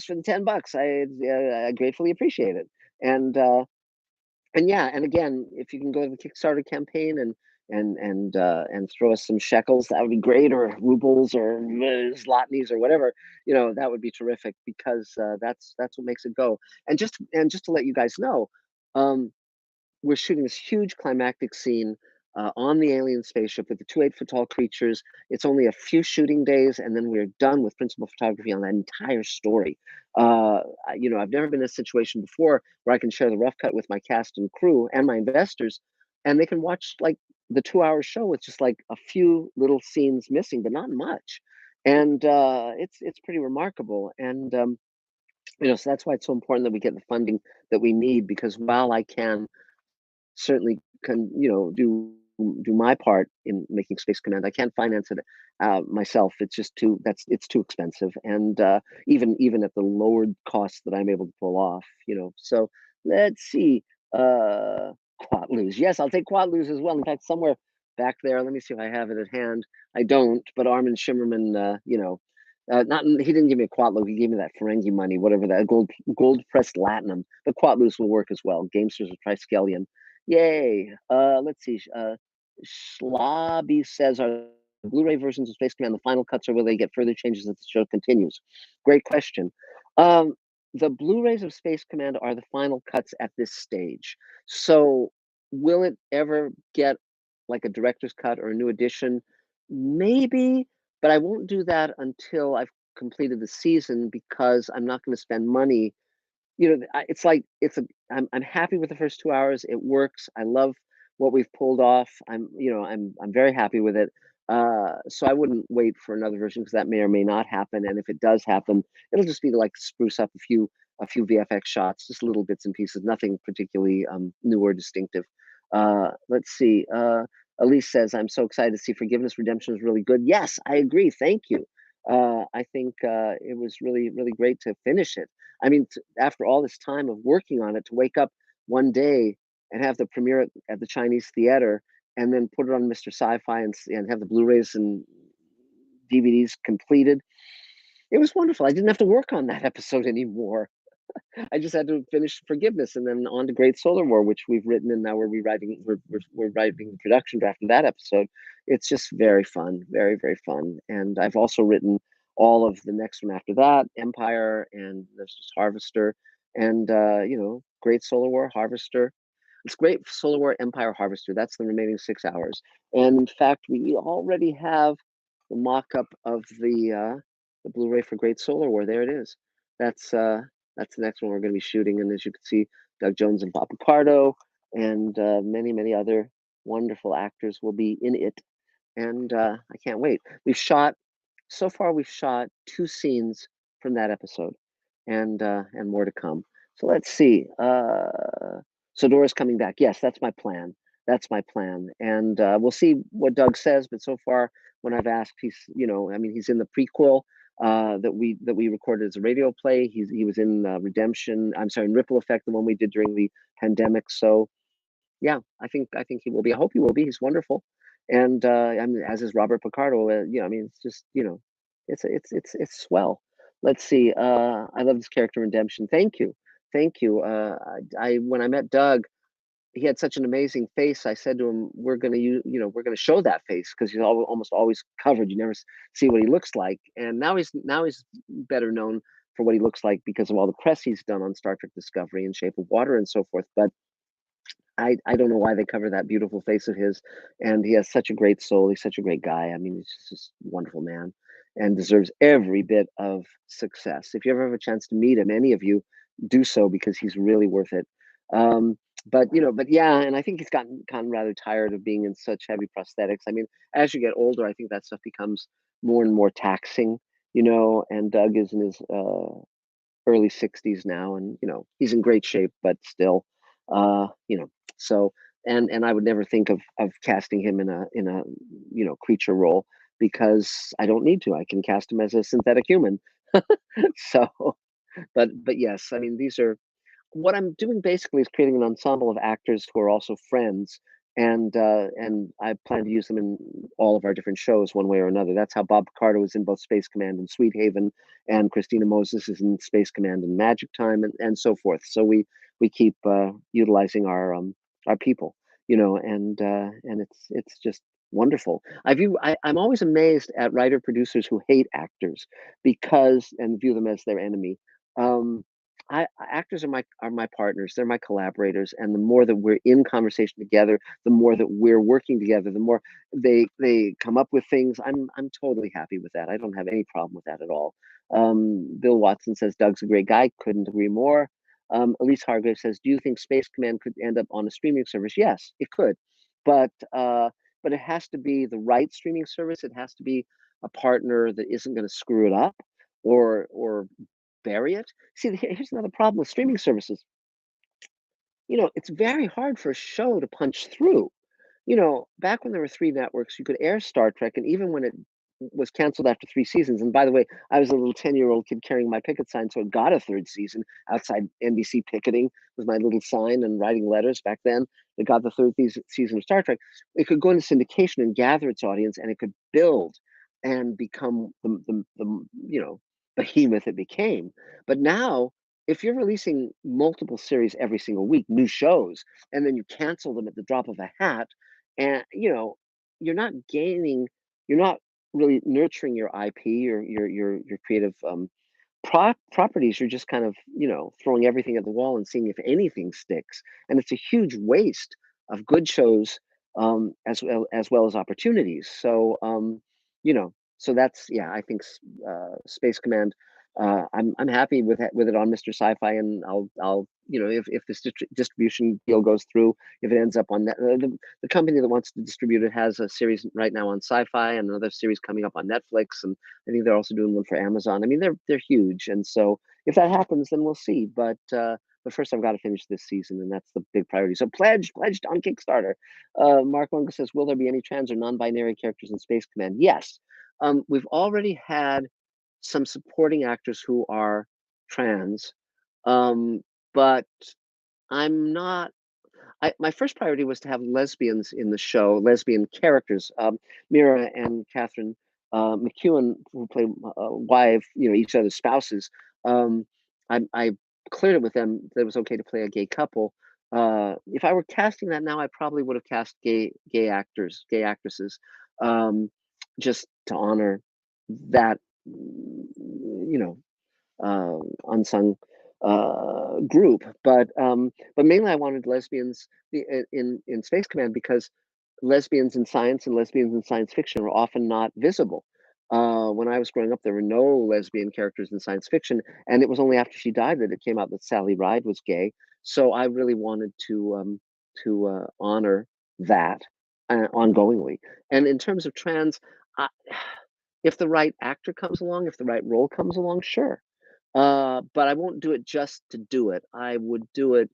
for the $10. I gratefully appreciate it. And yeah, and again, if you can go to the Kickstarter campaign and throw us some shekels, that would be great, or rubles or zlotnies or whatever. That would be terrific because that's what makes it go. And just to let you guys know, um, we're shooting this huge climactic scene on the alien spaceship with the 2 8-foot tall creatures. It's only a few shooting days, and then we're done with principal photography on that entire story. I've never been in a situation before where I can share the rough cut with my cast and crew and my investors, and they can watch like the 2 hour show with just like a few little scenes missing, but not much. And it's pretty remarkable. And so that's why it's so important that we get the funding that we need because while I can certainly can do my part in making Space Command. I can't finance it myself. It's just it's too expensive, and even at the lowered costs that I'm able to pull off. So let's see. Quatloos. Yes, I'll take Quatloos as well. In fact, somewhere back there, let me see if I have it at hand. I don't, but Armin Shimmerman, not he didn't give me a Quatloo. He gave me that Ferengi money, whatever that gold pressed latinum. But Quatloos will work as well. Gamesters with Triskelion. Yay. Let's see. Schlobby says, are Blu-ray versions of Space Command the final cuts, or will they get further changes as the show continues? Great question. The Blu-rays of Space Command are the final cuts at this stage. So will it ever get like a director's cut or a new edition? Maybe, but I won't do that until I've completed the season because I'm not going to spend money. It's like I'm happy with the first 2 hours. It works. I love what we've pulled off. I'm very happy with it. So I wouldn't wait for another version because that may or may not happen. And if it does happen, it'll just be to like spruce up a few VFX shots, just little bits and pieces, nothing particularly new or distinctive. Let's see. Elise says, "I'm so excited to see Forgiveness Redemption is really good." Yes, I agree. Thank you. I think it was really, really great to finish it. I mean, after all this time of working on it, to wake up one day and have the premiere at the Chinese theater, and then put it on Mr. Sci-Fi and have the Blu-rays and DVDs completed. It was wonderful. I didn't have to work on that episode anymore. I just had to finish Forgiveness and then on to Great Solar War, which we've written, and now we're rewriting. We're writing the production draft of that episode. It's just very fun, very very fun. And I've also written all of the next one after that, Empire, and there's just Harvester, and Great Solar War, Harvester. It's Great Solar War, Empire, Harvester. That's the remaining 6 hours. And in fact, we already have the mock-up of the Blu-ray for Great Solar War. There it is. That's uh, that's the next one we're going to be shooting. And as you can see, Doug Jones and Bob Picardo and many, many other wonderful actors will be in it. And I can't wait. So far, we've shot 2 scenes from that episode, and more to come. So let's see. So Dora's coming back. Yes, that's my plan. That's my plan. And we'll see what Doug says. But so far, when I've asked, I mean, he's in the prequel that we recorded as a radio play. He was in Redemption. I'm sorry, in Ripple Effect, the one we did during the pandemic. So yeah, I think he will be. I hope he will be. He's wonderful, and I mean, as is Robert Picardo. I mean, it's just it's swell. Let's see. I love this character Redemption. Thank you, thank you. I when I met Doug, he had such an amazing face. I said to him, "We're gonna we're gonna show that face because he's almost always covered. You never see what he looks like." And now he's better known for what he looks like because of all the press he's done on Star Trek Discovery and Shape of Water and so forth. But I don't know why they cover that beautiful face of his, and he has such a great soul. He's such a great guy. I mean, he's just a wonderful man, and deserves every bit of success. If you ever have a chance to meet him, any of you, do so because he's really worth it. Um, but yeah, and I think he's gotten rather tired of being in such heavy prosthetics. I mean, as you get older, I think that stuff becomes more and more taxing. And Doug is in his early 60s now, and he's in great shape, but still, uh you know so, and I would never think of casting him in a creature role, because I don't need to. I can cast him as a synthetic human. So, but yes, I mean, these are what I'm doing basically is creating an ensemble of actors who are also friends, and I plan to use them in all of our different shows one way or another. That's how Bob Picardo is in both Space Command and Sweet Haven, and Christina Moses is in Space Command and Magic Time, and so forth. So we keep utilizing our people, and it's just wonderful. I'm always amazed at writer producers who hate actors because and view them as their enemy. Um, Actors are my partners. They're my collaborators, and the more that we're in conversation together, the more that we're working together, the more they come up with things. I'm totally happy with that. I don't have any problem with that at all. Bill Watson says Doug's a great guy. Couldn't agree more. Elise Hargrave says, "Do you think Space Command could end up on a streaming service?" Yes, it could, but but it has to be the right streaming service. It has to be a partner that isn't going to screw it up or bury it. See, here's another problem with streaming services. It's very hard for a show to punch through. Back when there were 3 networks, you could air Star Trek, and even when it was canceled after 3 seasons. And by the way, I was a little 10-year-old kid carrying my picket sign, so it got a third season outside NBC picketing with my little sign and writing letters back then. It got the third season of Star Trek. It could go into syndication and gather its audience, and it could build and become the behemoth it became. But now, if you're releasing multiple series every single week, new shows, and then you cancel them at the drop of a hat, and you're not gaining, you're not really nurturing your IP, your creative properties. You're just kind of throwing everything at the wall and seeing if anything sticks, and it's a huge waste of good shows, as well as opportunities. So so that's, yeah, I think Space Command. I'm happy with it on Mr. Sci-Fi, and I'll if this distribution deal goes through, if it ends up on that, the company that wants to distribute it has a series right now on Sci-Fi and another series coming up on Netflix, and I think they're also doing one for Amazon. I mean, they're huge, and so if that happens, then we'll see. But but first I've got to finish this season, and that's the big priority. So pledged on Kickstarter. Mark Lunga says, will there be any trans or non-binary characters in Space Command? Yes. We've already had some supporting actors who are trans, but I'm not my first priority was to have lesbians in the show, lesbian characters. Mira and Catherine McEwen, who play wife, each other's spouses. I cleared it with them that it was okay to play a gay couple. If I were casting that now, I probably would have cast gay actors, gay actresses, just to honor that, unsung group. But mainly I wanted lesbians in Space Command because lesbians in science and lesbians in science fiction are often not visible. When I was growing up, there were no lesbian characters in science fiction, and it was only after she died that it came out that Sally Ride was gay. So I really wanted to honor that ongoingly. And in terms of trans, I, if the right actor comes along, if the right role comes along, sure. But I won't do it just to do it. I would do it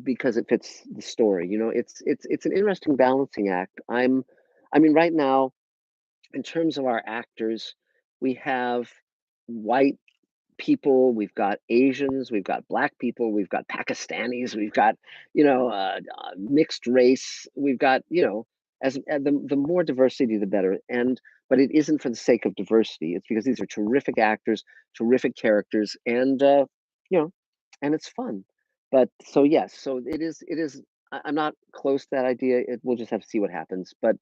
because it fits the story. It's an interesting balancing act. I mean, right now, in terms of our actors, we have white people, we've got Asians, we've got black people, we've got Pakistanis, we've got mixed race, we've got as the more diversity the better. And but it isn't for the sake of diversity. It's because these are terrific actors, terrific characters, and you know, and it's fun. But so yes, so it is. I'm not close to that idea. We'll just have to see what happens. But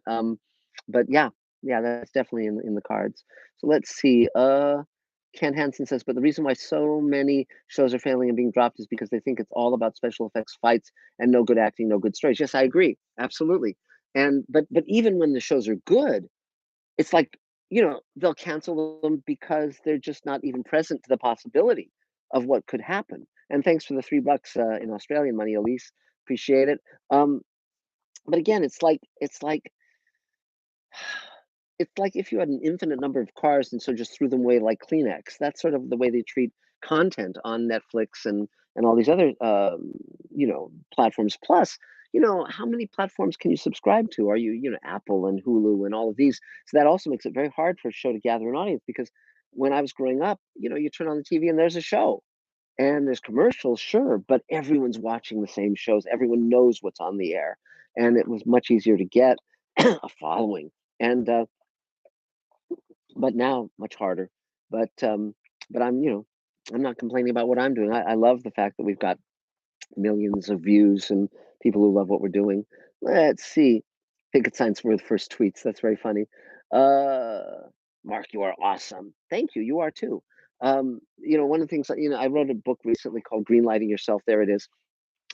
yeah, that's definitely in the cards. So let's see. Ken Hansen says, but the reason why so many shows are failing and being dropped is because they think it's all about special effects, fights, and no good acting, no good stories. Yes, I agree, absolutely. And but even when the shows are good, it's like they'll cancel them because they're just not even present to the possibility of what could happen. And thanks for the $3 in Australian money, Elise. Appreciate it. But again, it's like if you had an infinite number of cars and so just threw them away like Kleenex. That's sort of the way they treat content on Netflix and all these other platforms. Plus, how many platforms can you subscribe to? Are you Apple and Hulu and all of these? So that also makes it very hard for a show to gather an audience because when I was growing up, you turn on the TV and there's a show and there's commercials, sure, but everyone's watching the same shows. Everyone knows what's on the air, and it was much easier to get a following. And but now much harder. But I'm not complaining about what I'm doing. I love the fact that we've got millions of views and people who love what we're doing. Let's see. Picket signs were the first tweets. That's very funny. Uh, Mark, you are awesome. Thank you. You are too. One of the things I wrote a book recently called Greenlighting Yourself. There it is,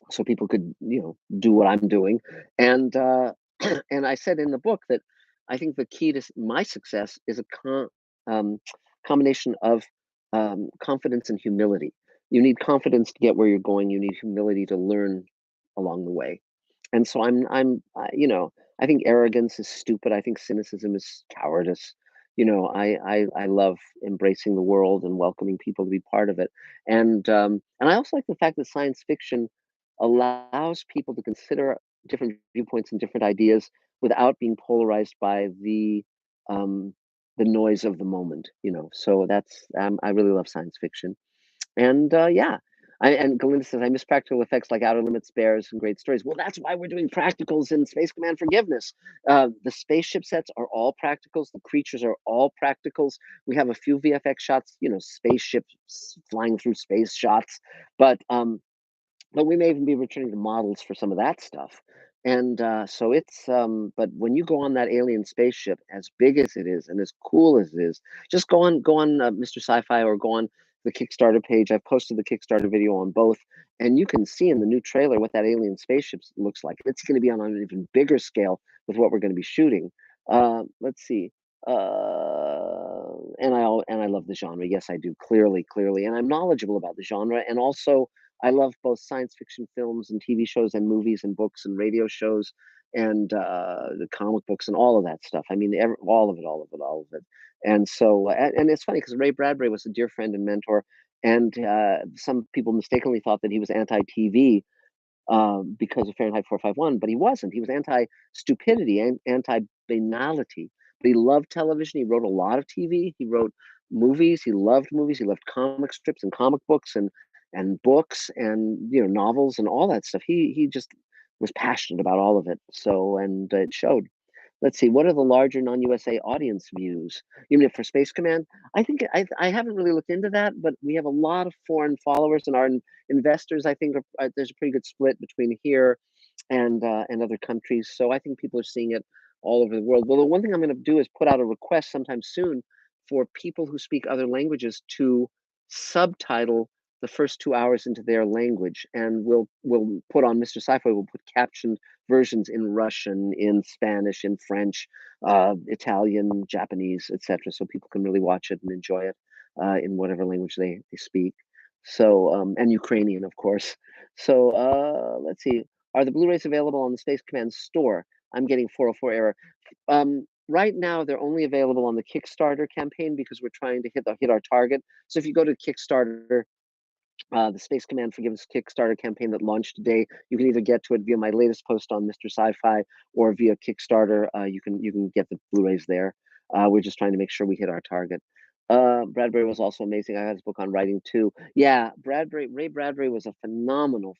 so people could do what I'm doing, and and I said in the book that I think the key to my success is a combination of confidence and humility. You need confidence to get where you're going. You need humility to learn along the way. And so I think arrogance is stupid. I think cynicism is cowardice. I love embracing the world and welcoming people to be part of it. And I also like the fact that science fiction allows people to consider different viewpoints and different ideas without being polarized by the noise of the moment. So that's I really love science fiction. And yeah. And Galinda says, I miss practical effects like Outer Limits, Bears, and great stories. Well, that's why we're doing practicals in Space Command Forgiveness. The spaceship sets are all practicals. The creatures are all practicals. We have a few VFX shots, spaceships flying through space shots. But we may even be returning to models for some of that stuff. And so but when you go on that alien spaceship, as big as it is and as cool as it is, just go on Mr. Sci-Fi or go on the Kickstarter page. I've posted the Kickstarter video on both, and you can see in the new trailer what that alien spaceship looks like. It's going to be on an even bigger scale with what we're going to be shooting. Let's see. And I love the genre. Yes, I do. Clearly, and I'm knowledgeable about the genre, and also I love both science fiction films and TV shows and movies and books and radio shows and the comic books and all of that stuff. I mean, all of it. And so, and it's funny because Ray Bradbury was a dear friend and mentor, And some people mistakenly thought that he was anti-TV because of Fahrenheit 451, but he wasn't. He was anti-stupidity and anti-banality. But he loved television. He wrote a lot of TV. He wrote movies. He loved movies. He loved comic strips and comic books and books and novels and all that stuff. He just was passionate about all of it. So and it showed. Let's see, what are the larger non-USA audience views? Even if for Space Command, I think I haven't really looked into that, but we have a lot of foreign followers, and our investors, I think, there's a pretty good split between here and other countries. So I think people are seeing it all over the world. Well, the one thing I'm going to do is put out a request sometime soon for people who speak other languages to subtitle the first 2 hours into their language, and we'll put on Mr. Sci-Fi. We'll put captioned versions in Russian, in Spanish, in French, Italian, Japanese, etc., so people can really watch it and enjoy it in whatever language they speak. So and Ukrainian, of course. So let's see. Are the Blu-rays available on the Space Command store? I'm getting 404 error. Right now, they're only available on the Kickstarter campaign because we're trying to hit our target. So if you go to Kickstarter, the Space Command Forgiveness Kickstarter campaign that launched today, you can either get to it via my latest post on Mr. Sci-Fi or via Kickstarter. You can get the Blu-rays there. We're just trying to make sure we hit our target. Bradbury was also amazing. I had his book on writing too. Yeah, Ray Bradbury was a phenomenal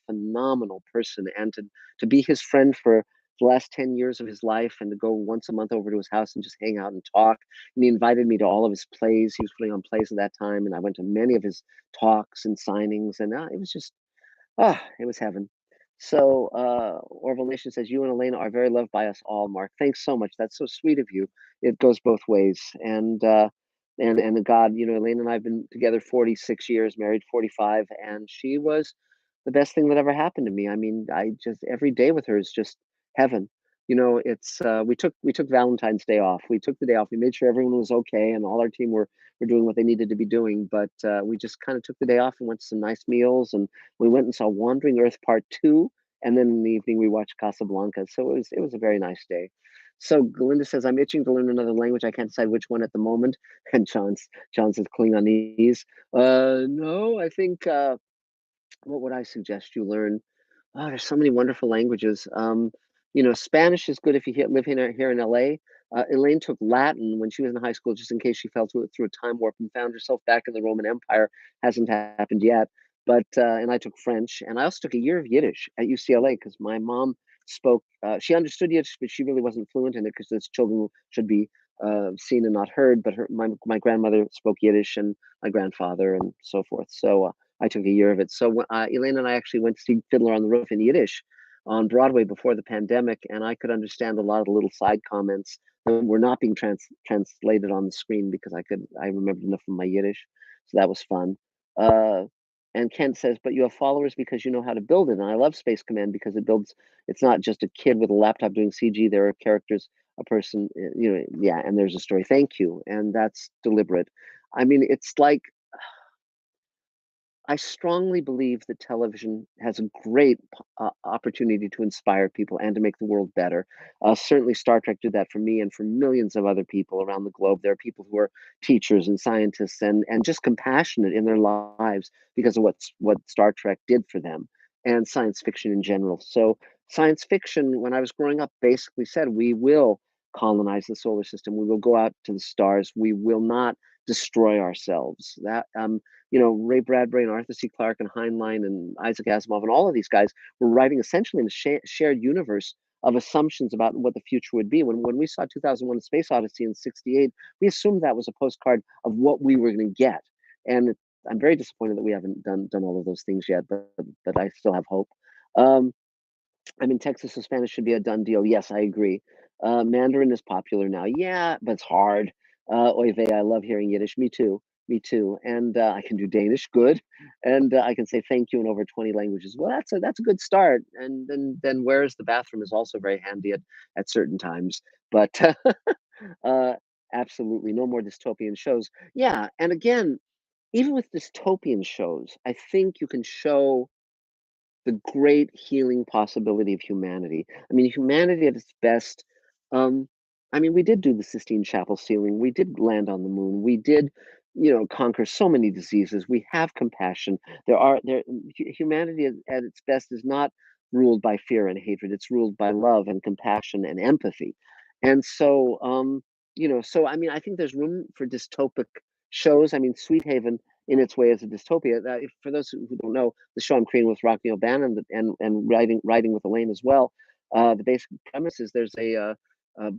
person, and to be his friend for the last 10 years of his life and to go once a month over to his house and just hang out and talk. And he invited me to all of his plays. He was putting on plays at that time, and I went to many of his talks and signings, and it was just it was heaven. So Orville Nation says you and Elena are very loved by us all. Mark, thanks so much. That's so sweet of you. It goes both ways, and God, Elena and I've been together 46 years, married 45, and she was the best thing that ever happened to me. I mean, I just every day with her is just heaven. It's we took Valentine's Day off. We took the day off. We made sure everyone was okay, and all our team were doing what they needed to be doing. But we just kind of took the day off and went to some nice meals, and we went and saw Wandering Earth Part Two, and then in the evening we watched Casablanca. So it was a very nice day. So Glinda says, I'm itching to learn another language. I can't decide which one at the moment. And John says Klingonese. No, I think what would I suggest you learn? Oh, there's so many wonderful languages. Spanish is good if you live here in LA. Elaine took Latin when she was in high school, just in case she fell through a time warp and found herself back in the Roman Empire. Hasn't happened yet. But and I took French, and I also took a year of Yiddish at UCLA because my mom spoke. She understood Yiddish, but she really wasn't fluent in it because as children should be seen and not heard. But my grandmother spoke Yiddish, and my grandfather, and so forth. So I took a year of it. So Elaine and I actually went to see Fiddler on the Roof in Yiddish on Broadway before the pandemic, and I could understand a lot of the little side comments that were not being translated on the screen because I remembered enough of my Yiddish, so that was fun. Uh, and Kent says, "But you have followers because you know how to build it." And I love Space Command because it builds. It's not just a kid with a laptop doing CG. There are characters, a person, yeah, and there's a story. Thank you, and that's deliberate. I mean, it's like I strongly believe that television has a great opportunity to inspire people and to make the world better. Certainly, Star Trek did that for me and for millions of other people around the globe. There are people who are teachers and scientists and just compassionate in their lives because of what Star Trek did for them, and science fiction in general. So, science fiction, when I was growing up, basically said we will colonize the solar system. We will go out to the stars. We will not destroy ourselves. Ray Bradbury and Arthur C. Clarke and Heinlein and Isaac Asimov and all of these guys were writing essentially in a shared universe of assumptions about what the future would be. When we saw 2001: A Space Odyssey in '68, we assumed that was a postcard of what we were going to get. And I'm very disappointed that we haven't done all of those things yet, but I still have hope. Um, I mean, Texas and Spanish should be a done deal. Yes, I agree. Mandarin is popular now. Yeah, but it's hard. Oy vey, I love hearing Yiddish. Me too. Me too. And I can do Danish, good. And I can say thank you in over 20 languages. Well, that's a good start. And then where is the bathroom is also very handy at certain times. But uh, absolutely, no more dystopian shows. Yeah, and again, even with dystopian shows, I think you can show the great healing possibility of humanity. I mean, humanity at its best. Um, I mean, we did do the Sistine Chapel ceiling. We did land on the moon. We did. conquer so many diseases. We have compassion. Humanity at its best is not ruled by fear and hatred. It's ruled by love and compassion and empathy. And so, so I mean, I think there's room for dystopic shows. I mean, Sweet Haven in its way is a dystopia. For those who don't know, the show I'm creating with Rockney O'Bannon and writing with Elaine as well. The basic premise is there's a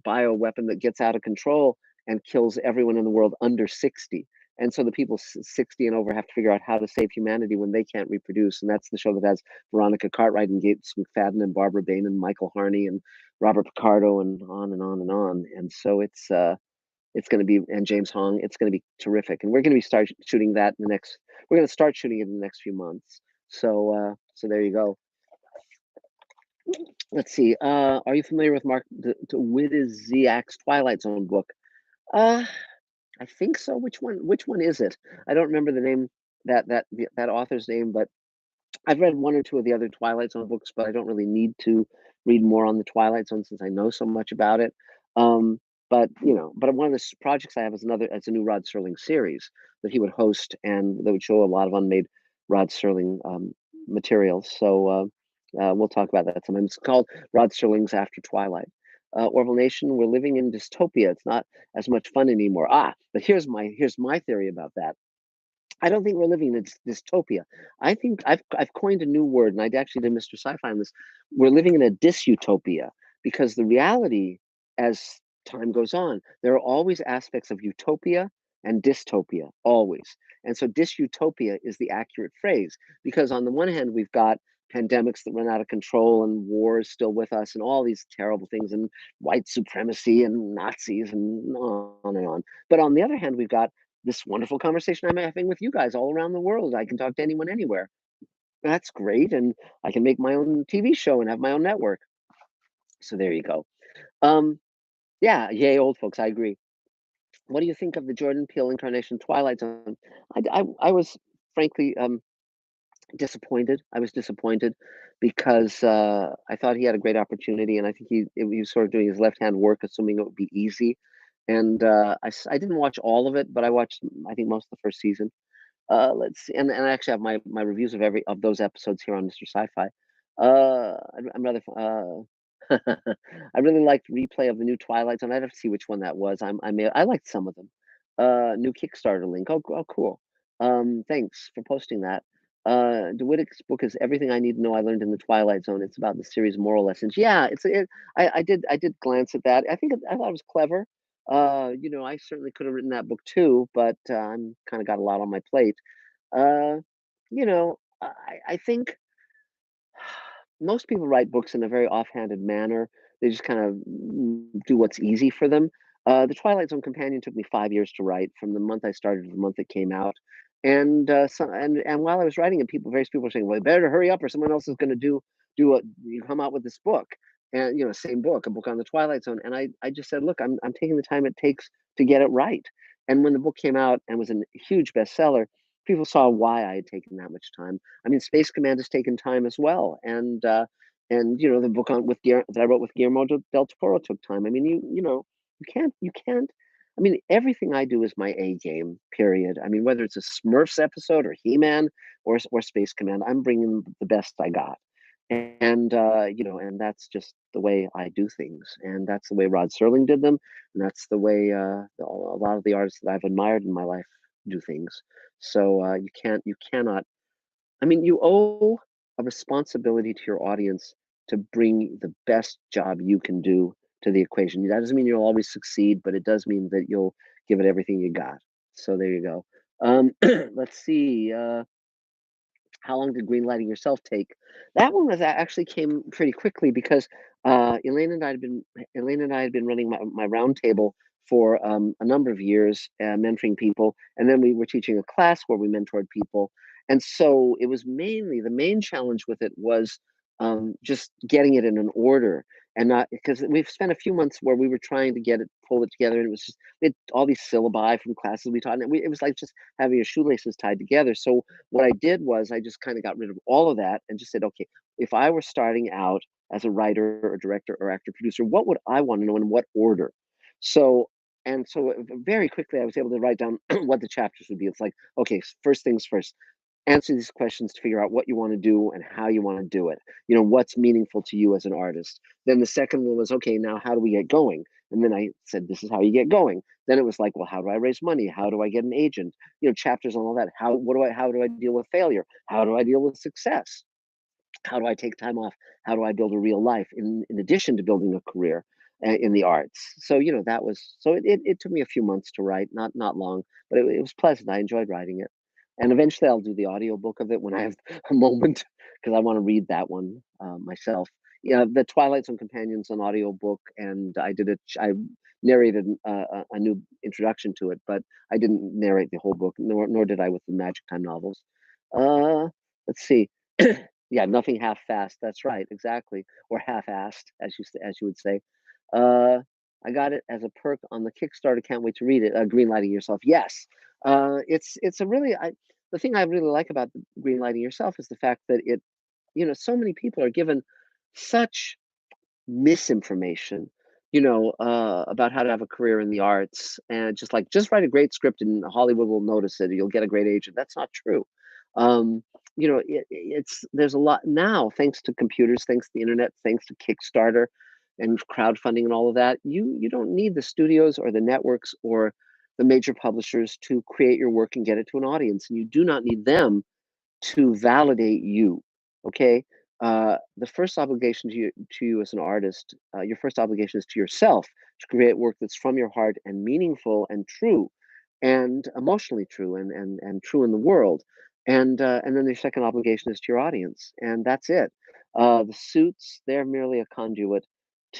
bio weapon that gets out of control and kills everyone in the world under 60. And so the people 60 and over have to figure out how to save humanity when they can't reproduce. And that's the show that has Veronica Cartwright and Gates McFadden and Barbara Bain and Michael Harney and Robert Picardo and on and on and on. And so it's going to be, and James Hong, it's going to be terrific. And we're going to be start shooting that in the next, we're going to start shooting it in the next few months. So there you go. Let's see. Are you familiar with Mark Widziak's Twilight Zone book? I think so. Which one is it? I don't remember the name, that author's name, but I've read one or two of the other Twilight Zone books, but I don't really need to read more on the Twilight Zone since I know so much about it. But one of the projects I have is it's a new Rod Serling series that he would host and that would show a lot of unmade Rod Serling materials. So we'll talk about that sometime. It's called Rod Serling's After Twilight. Orville Nation, we're living in dystopia. It's not as much fun anymore. But here's my theory about that. I don't think we're living in dystopia. I think I've coined a new word, and I actually did Mr. Sci-Fi on this. We're living in a dysutopia because the reality, as time goes on, there are always aspects of utopia and dystopia, always. And so dysutopia is the accurate phrase because on the one hand, we've got pandemics that run out of control and wars still with us and all these terrible things and white supremacy and Nazis and on and on. But on the other hand, we've got this wonderful conversation I'm having with you guys all around the world. I can talk to anyone anywhere. That's great. And I can make my own TV show and have my own network. So there you go. Um, yeah, yay, old folks. I agree. What do you think of the Jordan Peele incarnation Twilight Zone? I was frankly disappointed. I was disappointed because I thought he had a great opportunity, and I think he was sort of doing his left hand work, assuming it would be easy. And I didn't watch all of it, but I watched I think most of the first season. Let's see, and I actually have my reviews of every of those episodes here on Mr. Sci-Fi. I'm rather I really liked replay of the new Twilight Zone. I'd have to see which one that was. I liked some of them. New Kickstarter link. Oh, cool. Thanks for posting that. DeWittick's book is everything I need to know I learned in the Twilight Zone. It's about the series moral lessons. Yeah, I did glance at that. I thought it was clever. I certainly could have written that book too, but I'm kind of got a lot on my plate. Uh, I think most people write books in a very offhanded manner. They just kind of do what's easy for them. The Twilight Zone Companion took me 5 years to write, from the month I started to the month it came out. And while I was writing it, various people were saying, "Well, you better hurry up, or someone else is going to do what you come out with this book." And same book, a book on the Twilight Zone. And I just said, "Look, I'm taking the time it takes to get it right." And when the book came out and was a huge bestseller, people saw why I had taken that much time. I mean, Space Command has taken time as well, and the book that I wrote with Guillermo del Toro took time. I mean, you can't. I mean, everything I do is my A game. Period. I mean, whether it's a Smurfs episode or He-Man or Space Command, I'm bringing the best I got, and that's just the way I do things, and that's the way Rod Serling did them, and that's the way a lot of the artists that I've admired in my life do things. So you cannot. I mean, you owe a responsibility to your audience to bring the best job you can do to the equation. That doesn't mean you'll always succeed, but it does mean that you'll give it everything you got. So there you go. Let's see. How long did greenlighting yourself take? That one actually came pretty quickly because Elaine and I had been running my roundtable for a number of years, mentoring people, and then we were teaching a class where we mentored people, and so it was mainly the main challenge with it was just getting it in an order and not because we've spent a few months where we were trying to pull it together, and it was just all these syllabi from classes we taught, and it was like just having your shoelaces tied together. So what I did was I just kind of got rid of all of that and just said, okay, if I were starting out as a writer or director or actor producer, what would I want to know in what order? So And so very quickly, I was able to write down what the chapters would be. It's like, okay, first things first, answer these questions to figure out what you want to do and how you want to do it. What's meaningful to you as an artist. Then the second one was, okay, now how do we get going? And then I said, this is how you get going. Then it was like, well, how do I raise money? How do I get an agent? Chapters on all that. How do I deal with failure? How do I deal with success? How do I take time off? How do I build a real life in addition to building a career in the arts? So that was so it took me a few months to write, not long, but it was pleasant. I enjoyed writing it, and eventually I'll do the audiobook of it when I have a moment because I want to read that one myself. Yeah, the Twilight Zone Companions an audiobook, and I did it. I narrated a new introduction to it, but I didn't narrate the whole book, nor did I with the Magic Time novels. Uh, let's see. Yeah, nothing half-fast. That's right, exactly, or half-assed, as you would say. Uh, I got it as a perk on the Kickstarter. Can't wait to read it. Greenlighting yourself. Yes, it's a really the thing I really like about the greenlighting yourself is the fact that so many people are given such misinformation, about how to have a career in the arts, and just write a great script and Hollywood will notice it. You'll get a great agent. That's not true. Um, it's there's a lot now, thanks to computers, thanks to the internet, thanks to Kickstarter and crowdfunding and all of that. You don't need the studios or the networks or the major publishers to create your work and get it to an audience, and you do not need them to validate you. Okay. The first obligation to you as an artist, your first obligation is to yourself to create work that's from your heart and meaningful and true and emotionally true and true in the world. And then your second obligation is to your audience. And that's it. The suits, they're merely a conduit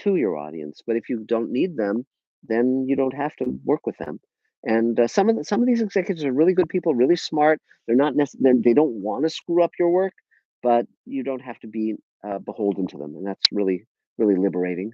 to your audience. But if you don't need them, then you don't have to work with them. And some of these executives are really good people, really smart. They're not necessarily, they don't want to screw up your work, but you don't have to be beholden to them, and that's really really liberating.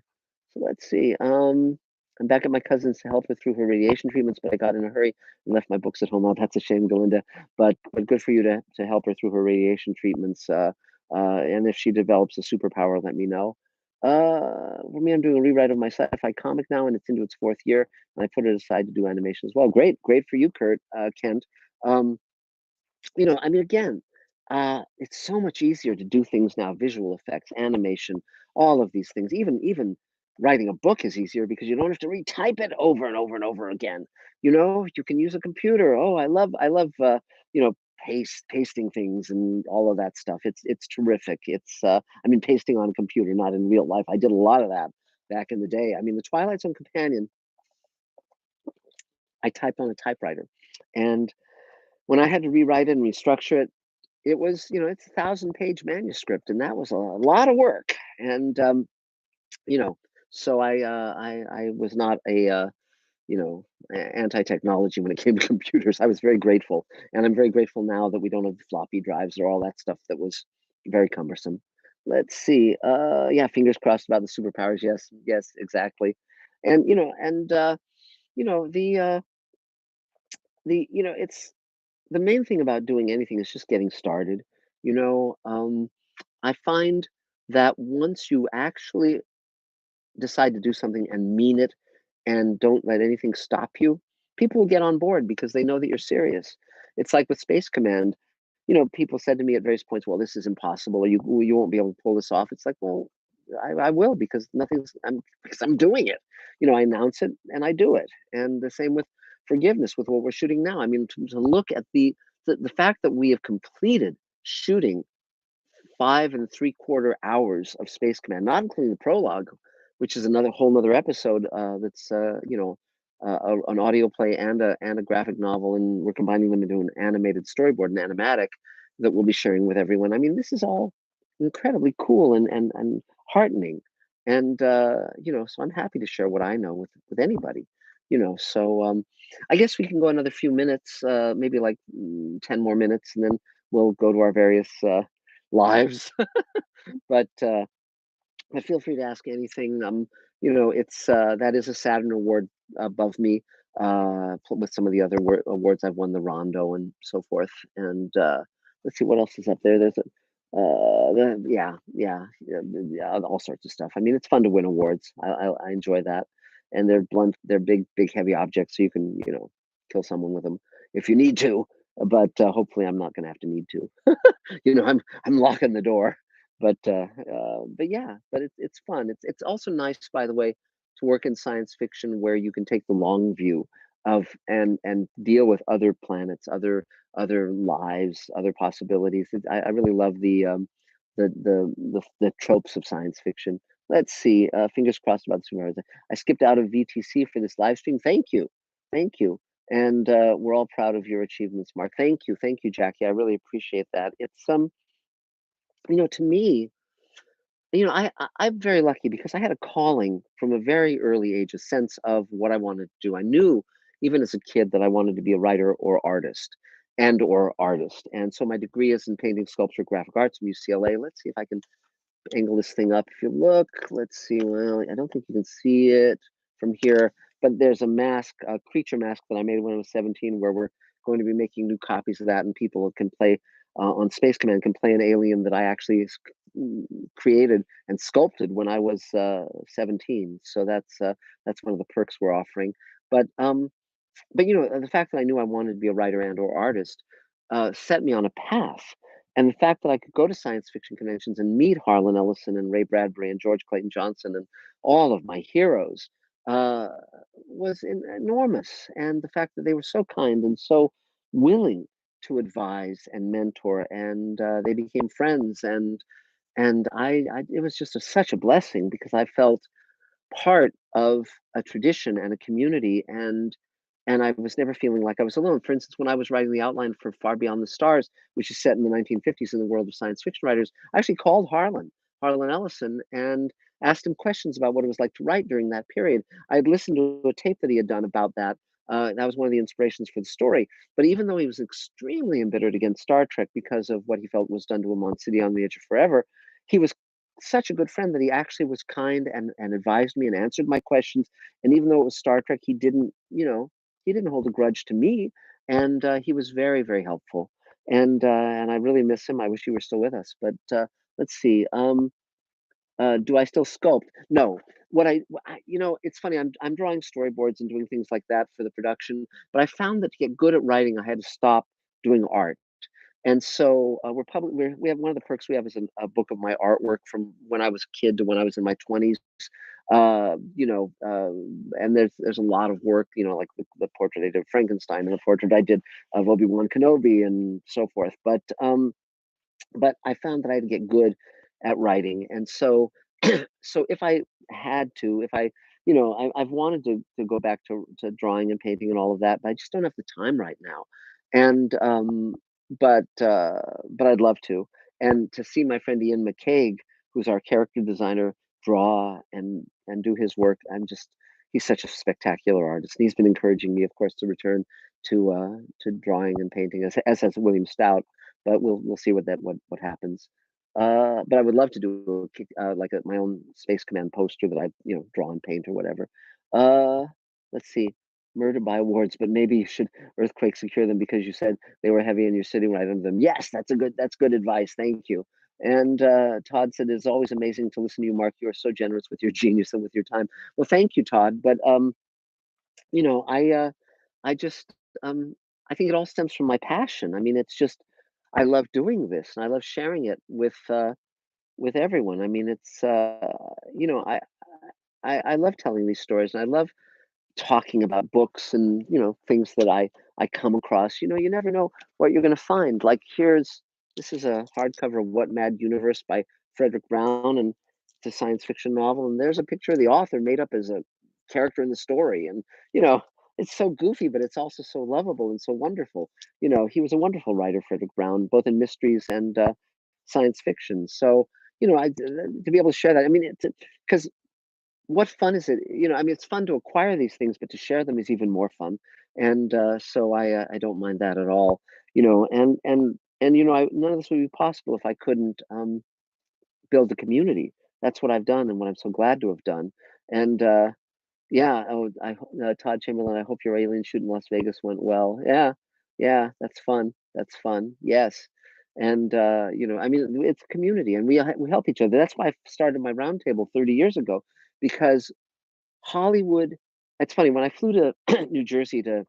So let's see. I'm back at my cousin's to help her through her radiation treatments, but I got in a hurry and left my books at home. Oh, that's a shame, Galinda. But good for you to help her through her radiation treatments. And if she develops a superpower, let me know. For me, I'm doing a rewrite of my sci-fi comic now, and it's into its fourth year. And I put it aside to do animation as well. Great for you, Kent. Um, I mean, again, it's so much easier to do things now, visual effects, animation, all of these things. Even writing a book is easier because you don't have to retype it over and over and over again. You can use a computer. Oh, I love you know, pasting things and all of that stuff. It's terrific. I mean, pasting on a computer, not in real life. I did a lot of that back in the day. I mean, the Twilight Zone Companion, I typed on a typewriter. And when I had to rewrite it and restructure it, it was, it's a 1,000-page manuscript, and that was a lot of work. And you know, so I was not anti-technology when it came to computers. I was very grateful, and I'm very grateful now that we don't have floppy drives or all that stuff that was very cumbersome. Let's see. Yeah, fingers crossed about the superpowers. Yes, exactly. And you know it's the main thing about doing anything is just getting started. You know, I find that once you actually decide to do something and mean it and don't let anything stop you, people will get on board because they know that you're serious. It's like with Space Command. People said to me at various points, "Well, this is impossible, or you won't be able to pull this off." It's like, well, I will because I'm doing it. I announce it and I do it. And the same with forgiveness, with what we're shooting now. I mean, to look at the fact that we have completed shooting 5 and 3/4 hours of Space Command, not including the prologue, which is another whole nother episode. That's an audio play and a graphic novel, and we're combining them into an animated storyboard, an animatic that we'll be sharing with everyone. I mean, this is all incredibly cool and heartening, and so I'm happy to share what I know with anybody. So I guess we can go another few minutes, maybe like 10 more minutes, and then we'll go to our various lives. But feel free to ask anything. It's that is a Saturn award above me, with some of the other awards I've won, the Rondo and so forth. And let's see what else is up there. There's yeah, all sorts of stuff. I mean, it's fun to win awards. I enjoy that. and they're blunt, they're big heavy objects, so you can, kill someone with them if you need to. But hopefully, I'm not going to have to need to. I'm locking the door. But yeah, but it's fun. It's also nice, by the way, to work in science fiction where you can take the long view of and deal with other planets, other lives, other possibilities. I really love the tropes of science fiction. Let's see. Fingers crossed about the superheroes. I skipped out of VTC for this live stream. Thank you, and we're all proud of your achievements, Mark. Thank you, Jackie. I really appreciate that. To me, I'm very lucky because I had a calling from a very early age, a sense of what I wanted to do. I knew even as a kid that I wanted to be a writer or artist or artist. And so my degree is in painting, sculpture, graphic arts from UCLA. Let's see if I can angle this thing up. If you look, let's see. Well, I don't think you can see it from here, but there's a mask, a creature mask that I made when I was 17, where we're going to be making new copies of that, and people can play on Space Command can play an alien that I actually created and sculpted when I was 17. So that's one of the perks we're offering. But the fact that I knew I wanted to be a writer and or artist set me on a path. And the fact that I could go to science fiction conventions and meet Harlan Ellison and Ray Bradbury and George Clayton Johnson and all of my heroes uh, was enormous. And the fact that they were so kind and so willing to advise and mentor, and they became friends, and it was just such a blessing because I felt part of a tradition and a community, and I was never feeling like I was alone. For instance, when I was writing the outline for Far Beyond the Stars, which is set in the 1950s in the world of science fiction writers, I actually called Harlan Ellison, and asked him questions about what it was like to write during that period. I had listened to a tape that he had done about that. That was one of the inspirations for the story. But even though he was extremely embittered against Star Trek because of what he felt was done to him on City on the Edge of Forever, he was such a good friend that he actually was kind and advised me and answered my questions. And even though it was Star Trek, he didn't hold a grudge to me, and he was very, very helpful. And I really miss him. I wish he were still with us. But let's see. Do I still sculpt? No. It's funny. I'm drawing storyboards and doing things like that for the production. But I found that to get good at writing, I had to stop doing art. And so we have one of the perks we have is a book of my artwork from when I was a kid to when I was in my 20s. And there's a lot of work, like the portrait I did of Frankenstein and the portrait I did of Obi-Wan Kenobi and so forth. But I found that I had to get good at writing, and so if I had to, if I, I've wanted to go back to drawing and painting and all of that, but I just don't have the time right now. And but I'd love to, and to see my friend Ian McCaig, who's our character designer, draw and do his work. He's such a spectacular artist. And he's been encouraging me, of course, to return to drawing and painting, as has William Stout, but we'll see what happens. But I would love to do my own Space Command poster that I draw and paint or whatever. Uh, let's see, murder by awards, but maybe you should earthquake secure them because you said they were heavy and you're sitting right under them. Yes, that's good advice. Thank you. And Todd said it's always amazing to listen to you, Mark. You are so generous with your genius and with your time. Well, thank you, Todd. But you know, I just I think it all stems from my passion. I mean, it's just I love doing this and I love sharing it with everyone. I mean, it's you know, I love telling these stories, and I love talking about books and things that I come across. You never know what you're going to find. Like this is a hardcover of What Mad Universe by Frederick Brown, and it's a science fiction novel. And there's a picture of the author made up as a character in the story, and you know it's so goofy, but it's also so lovable and so wonderful. He was a wonderful writer, Frederick Brown, both in mysteries and science fiction. So to be able to share that, I mean, because what fun is it? I mean, it's fun to acquire these things, but to share them is even more fun. And so I don't mind that at all. None of this would be possible if I couldn't build a community. That's what I've done, and what I'm so glad to have done. And yeah, oh, Todd Chamberlain, I hope your alien shoot in Las Vegas went well. Yeah, yeah, that's fun. That's fun. Yes. And I mean, it's community, and we help each other. That's why I started my roundtable 30 years ago, because Hollywood. It's funny when I flew to New Jersey to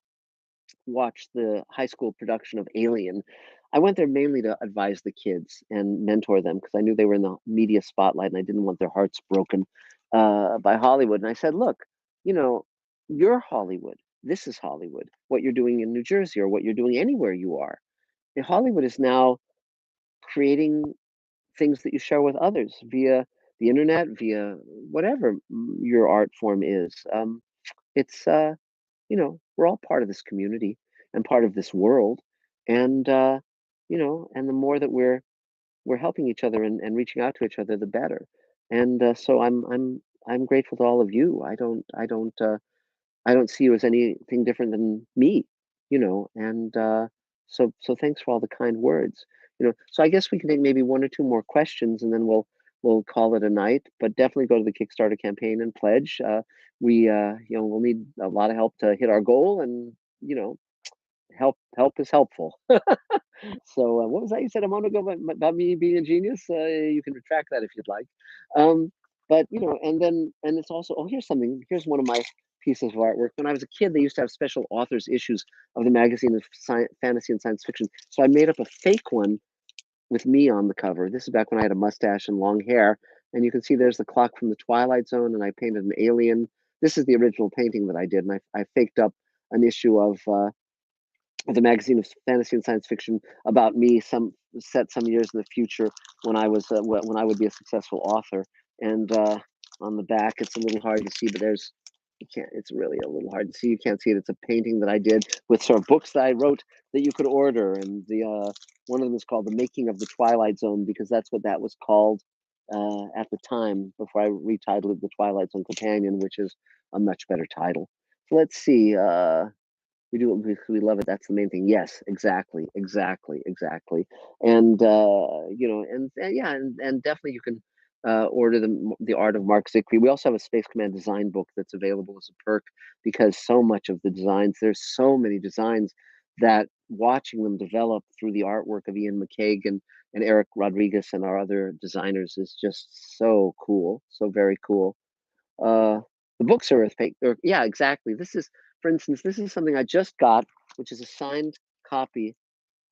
watch the high school production of Alien. I went there mainly to advise the kids and mentor them because I knew they were in the media spotlight and I didn't want their hearts broken by Hollywood. And I said, look, you know, you're Hollywood. This is Hollywood. What you're doing in New Jersey or what you're doing anywhere you are. And Hollywood is now creating things that you share with others via the internet, via whatever your art form is. It's we're all part of this community and part of this world, and and the more that we're helping each other and reaching out to each other, the better. And so I'm grateful to all of you. I don't see you as anything different than me, and so thanks for all the kind words. So I guess we can take maybe one or two more questions, and then we'll call it a night. But definitely go to the Kickstarter campaign and pledge. We'll need a lot of help to hit our goal, and help is helpful. So, what was that you said a moment ago about me being a genius? You can retract that if you'd like. Um, but and it's also, oh, here's something. Here's one of my pieces of artwork. When I was a kid, they used to have special authors issues of the magazine of fantasy and science fiction. So I made up a fake one with me on the cover. This is back when I had a mustache and long hair, and you can see there's the clock from the Twilight Zone, and I painted an alien. This is the original painting that I did, and I faked up an issue of the magazine of fantasy and science fiction about me, some years in the future when I was when I would be a successful author. And on the back, it's a little hard to see, but there's you can't. It's really a little hard to see. You can't see it. It's a painting that I did with sort of books that I wrote that you could order, and the one of them is called "The Making of the Twilight Zone" because that's what that was called at the time before I retitled it "The Twilight Zone Companion," which is a much better title. So let's see. We do it because we love it. That's the main thing. Yes, exactly, exactly, exactly. And and yeah, and definitely you can order the art of Mark Zickrey. We also have a Space Command design book that's available as a perk because so much of the designs, there's so many designs that watching them develop through the artwork of Ian McCaig and Eric Rodriguez and our other designers is just so cool, so very cool. Uh, the books are fake. Yeah, exactly. For instance, this is something I just got, which is a signed copy,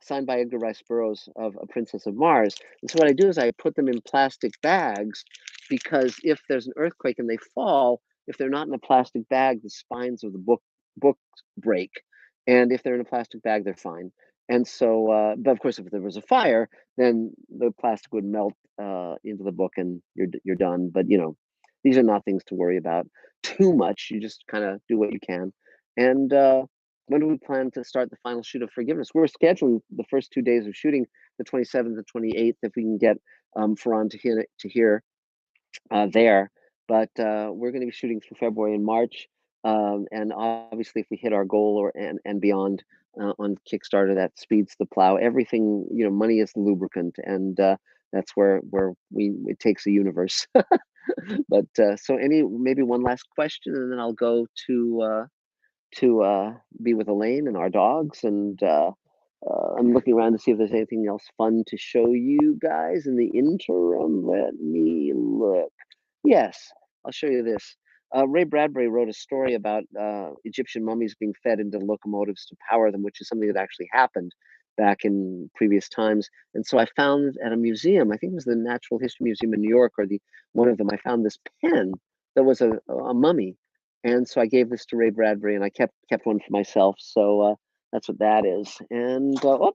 signed by Edgar Rice Burroughs of A Princess of Mars. And so what I do is I put them in plastic bags because if there's an earthquake and they fall, if they're not in a plastic bag, the spines of the books break. And if they're in a plastic bag, they're fine. And so, but of course, if there was a fire, then the plastic would melt into the book, and you're done. But these are not things to worry about too much. You just kind of do what you can. And when do we plan to start the final shoot of Forgiveness? We're scheduling the first 2 days of shooting, the 27th and 28th, if we can get Ferran to hear there. But we're going to be shooting through February and March, and obviously, if we hit our goal and beyond on Kickstarter, that speeds the plow. Everything, money is the lubricant, and that's where we it takes a universe. But so maybe one last question, and then I'll go to be with Elaine and our dogs. And I'm looking around to see if there's anything else fun to show you guys in the interim. Let me look. Yes, I'll show you this. Ray Bradbury wrote a story about Egyptian mummies being fed into locomotives to power them, which is something that actually happened back in previous times. And so I found at a museum, I think it was the Natural History Museum in New York, or the one of them, I found this pen that was a mummy. And so I gave this to Ray Bradbury, and I kept one for myself. So that's what that is. And the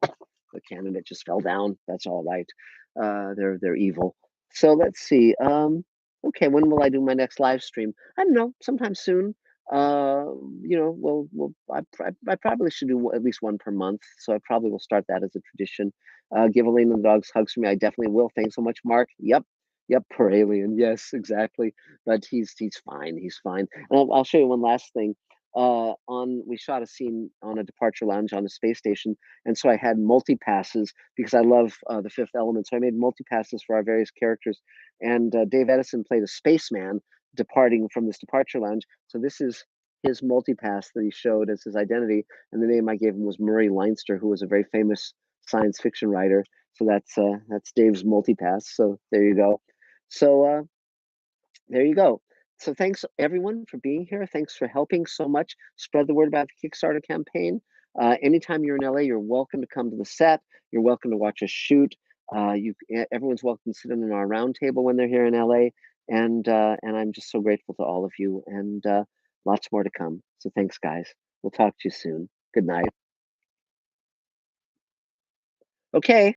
candidate just fell down. That's all right. They're evil. So let's see. Okay, when will I do my next live stream? I don't know, sometime soon. I probably should do at least one per month, so I probably will start that as a tradition. Give Elaine and the dogs hugs for me. I definitely will. Thanks so much, Mark. Yep, per alien. Yes, exactly. But he's fine. He's fine. And I'll show you one last thing. On We shot a scene on a departure lounge on a space station, and so I had multi passes because I love the Fifth Element. So I made multi passes for our various characters, and Dave Edison played a spaceman departing from this departure lounge. So this is his multipass that he showed as his identity, and the name I gave him was Murray Leinster, who was a very famous science fiction writer. So that's Dave's multipass. So there you go. So there you go. So thanks everyone for being here. Thanks for helping so much. Spread the word about the Kickstarter campaign. Anytime you're in LA, you're welcome to come to the set. You're welcome to watch us shoot. Everyone's welcome to sit in our round table when they're here in LA. And I'm just so grateful to all of you, and lots more to come. So thanks, guys. We'll talk to you soon. Good night. Okay.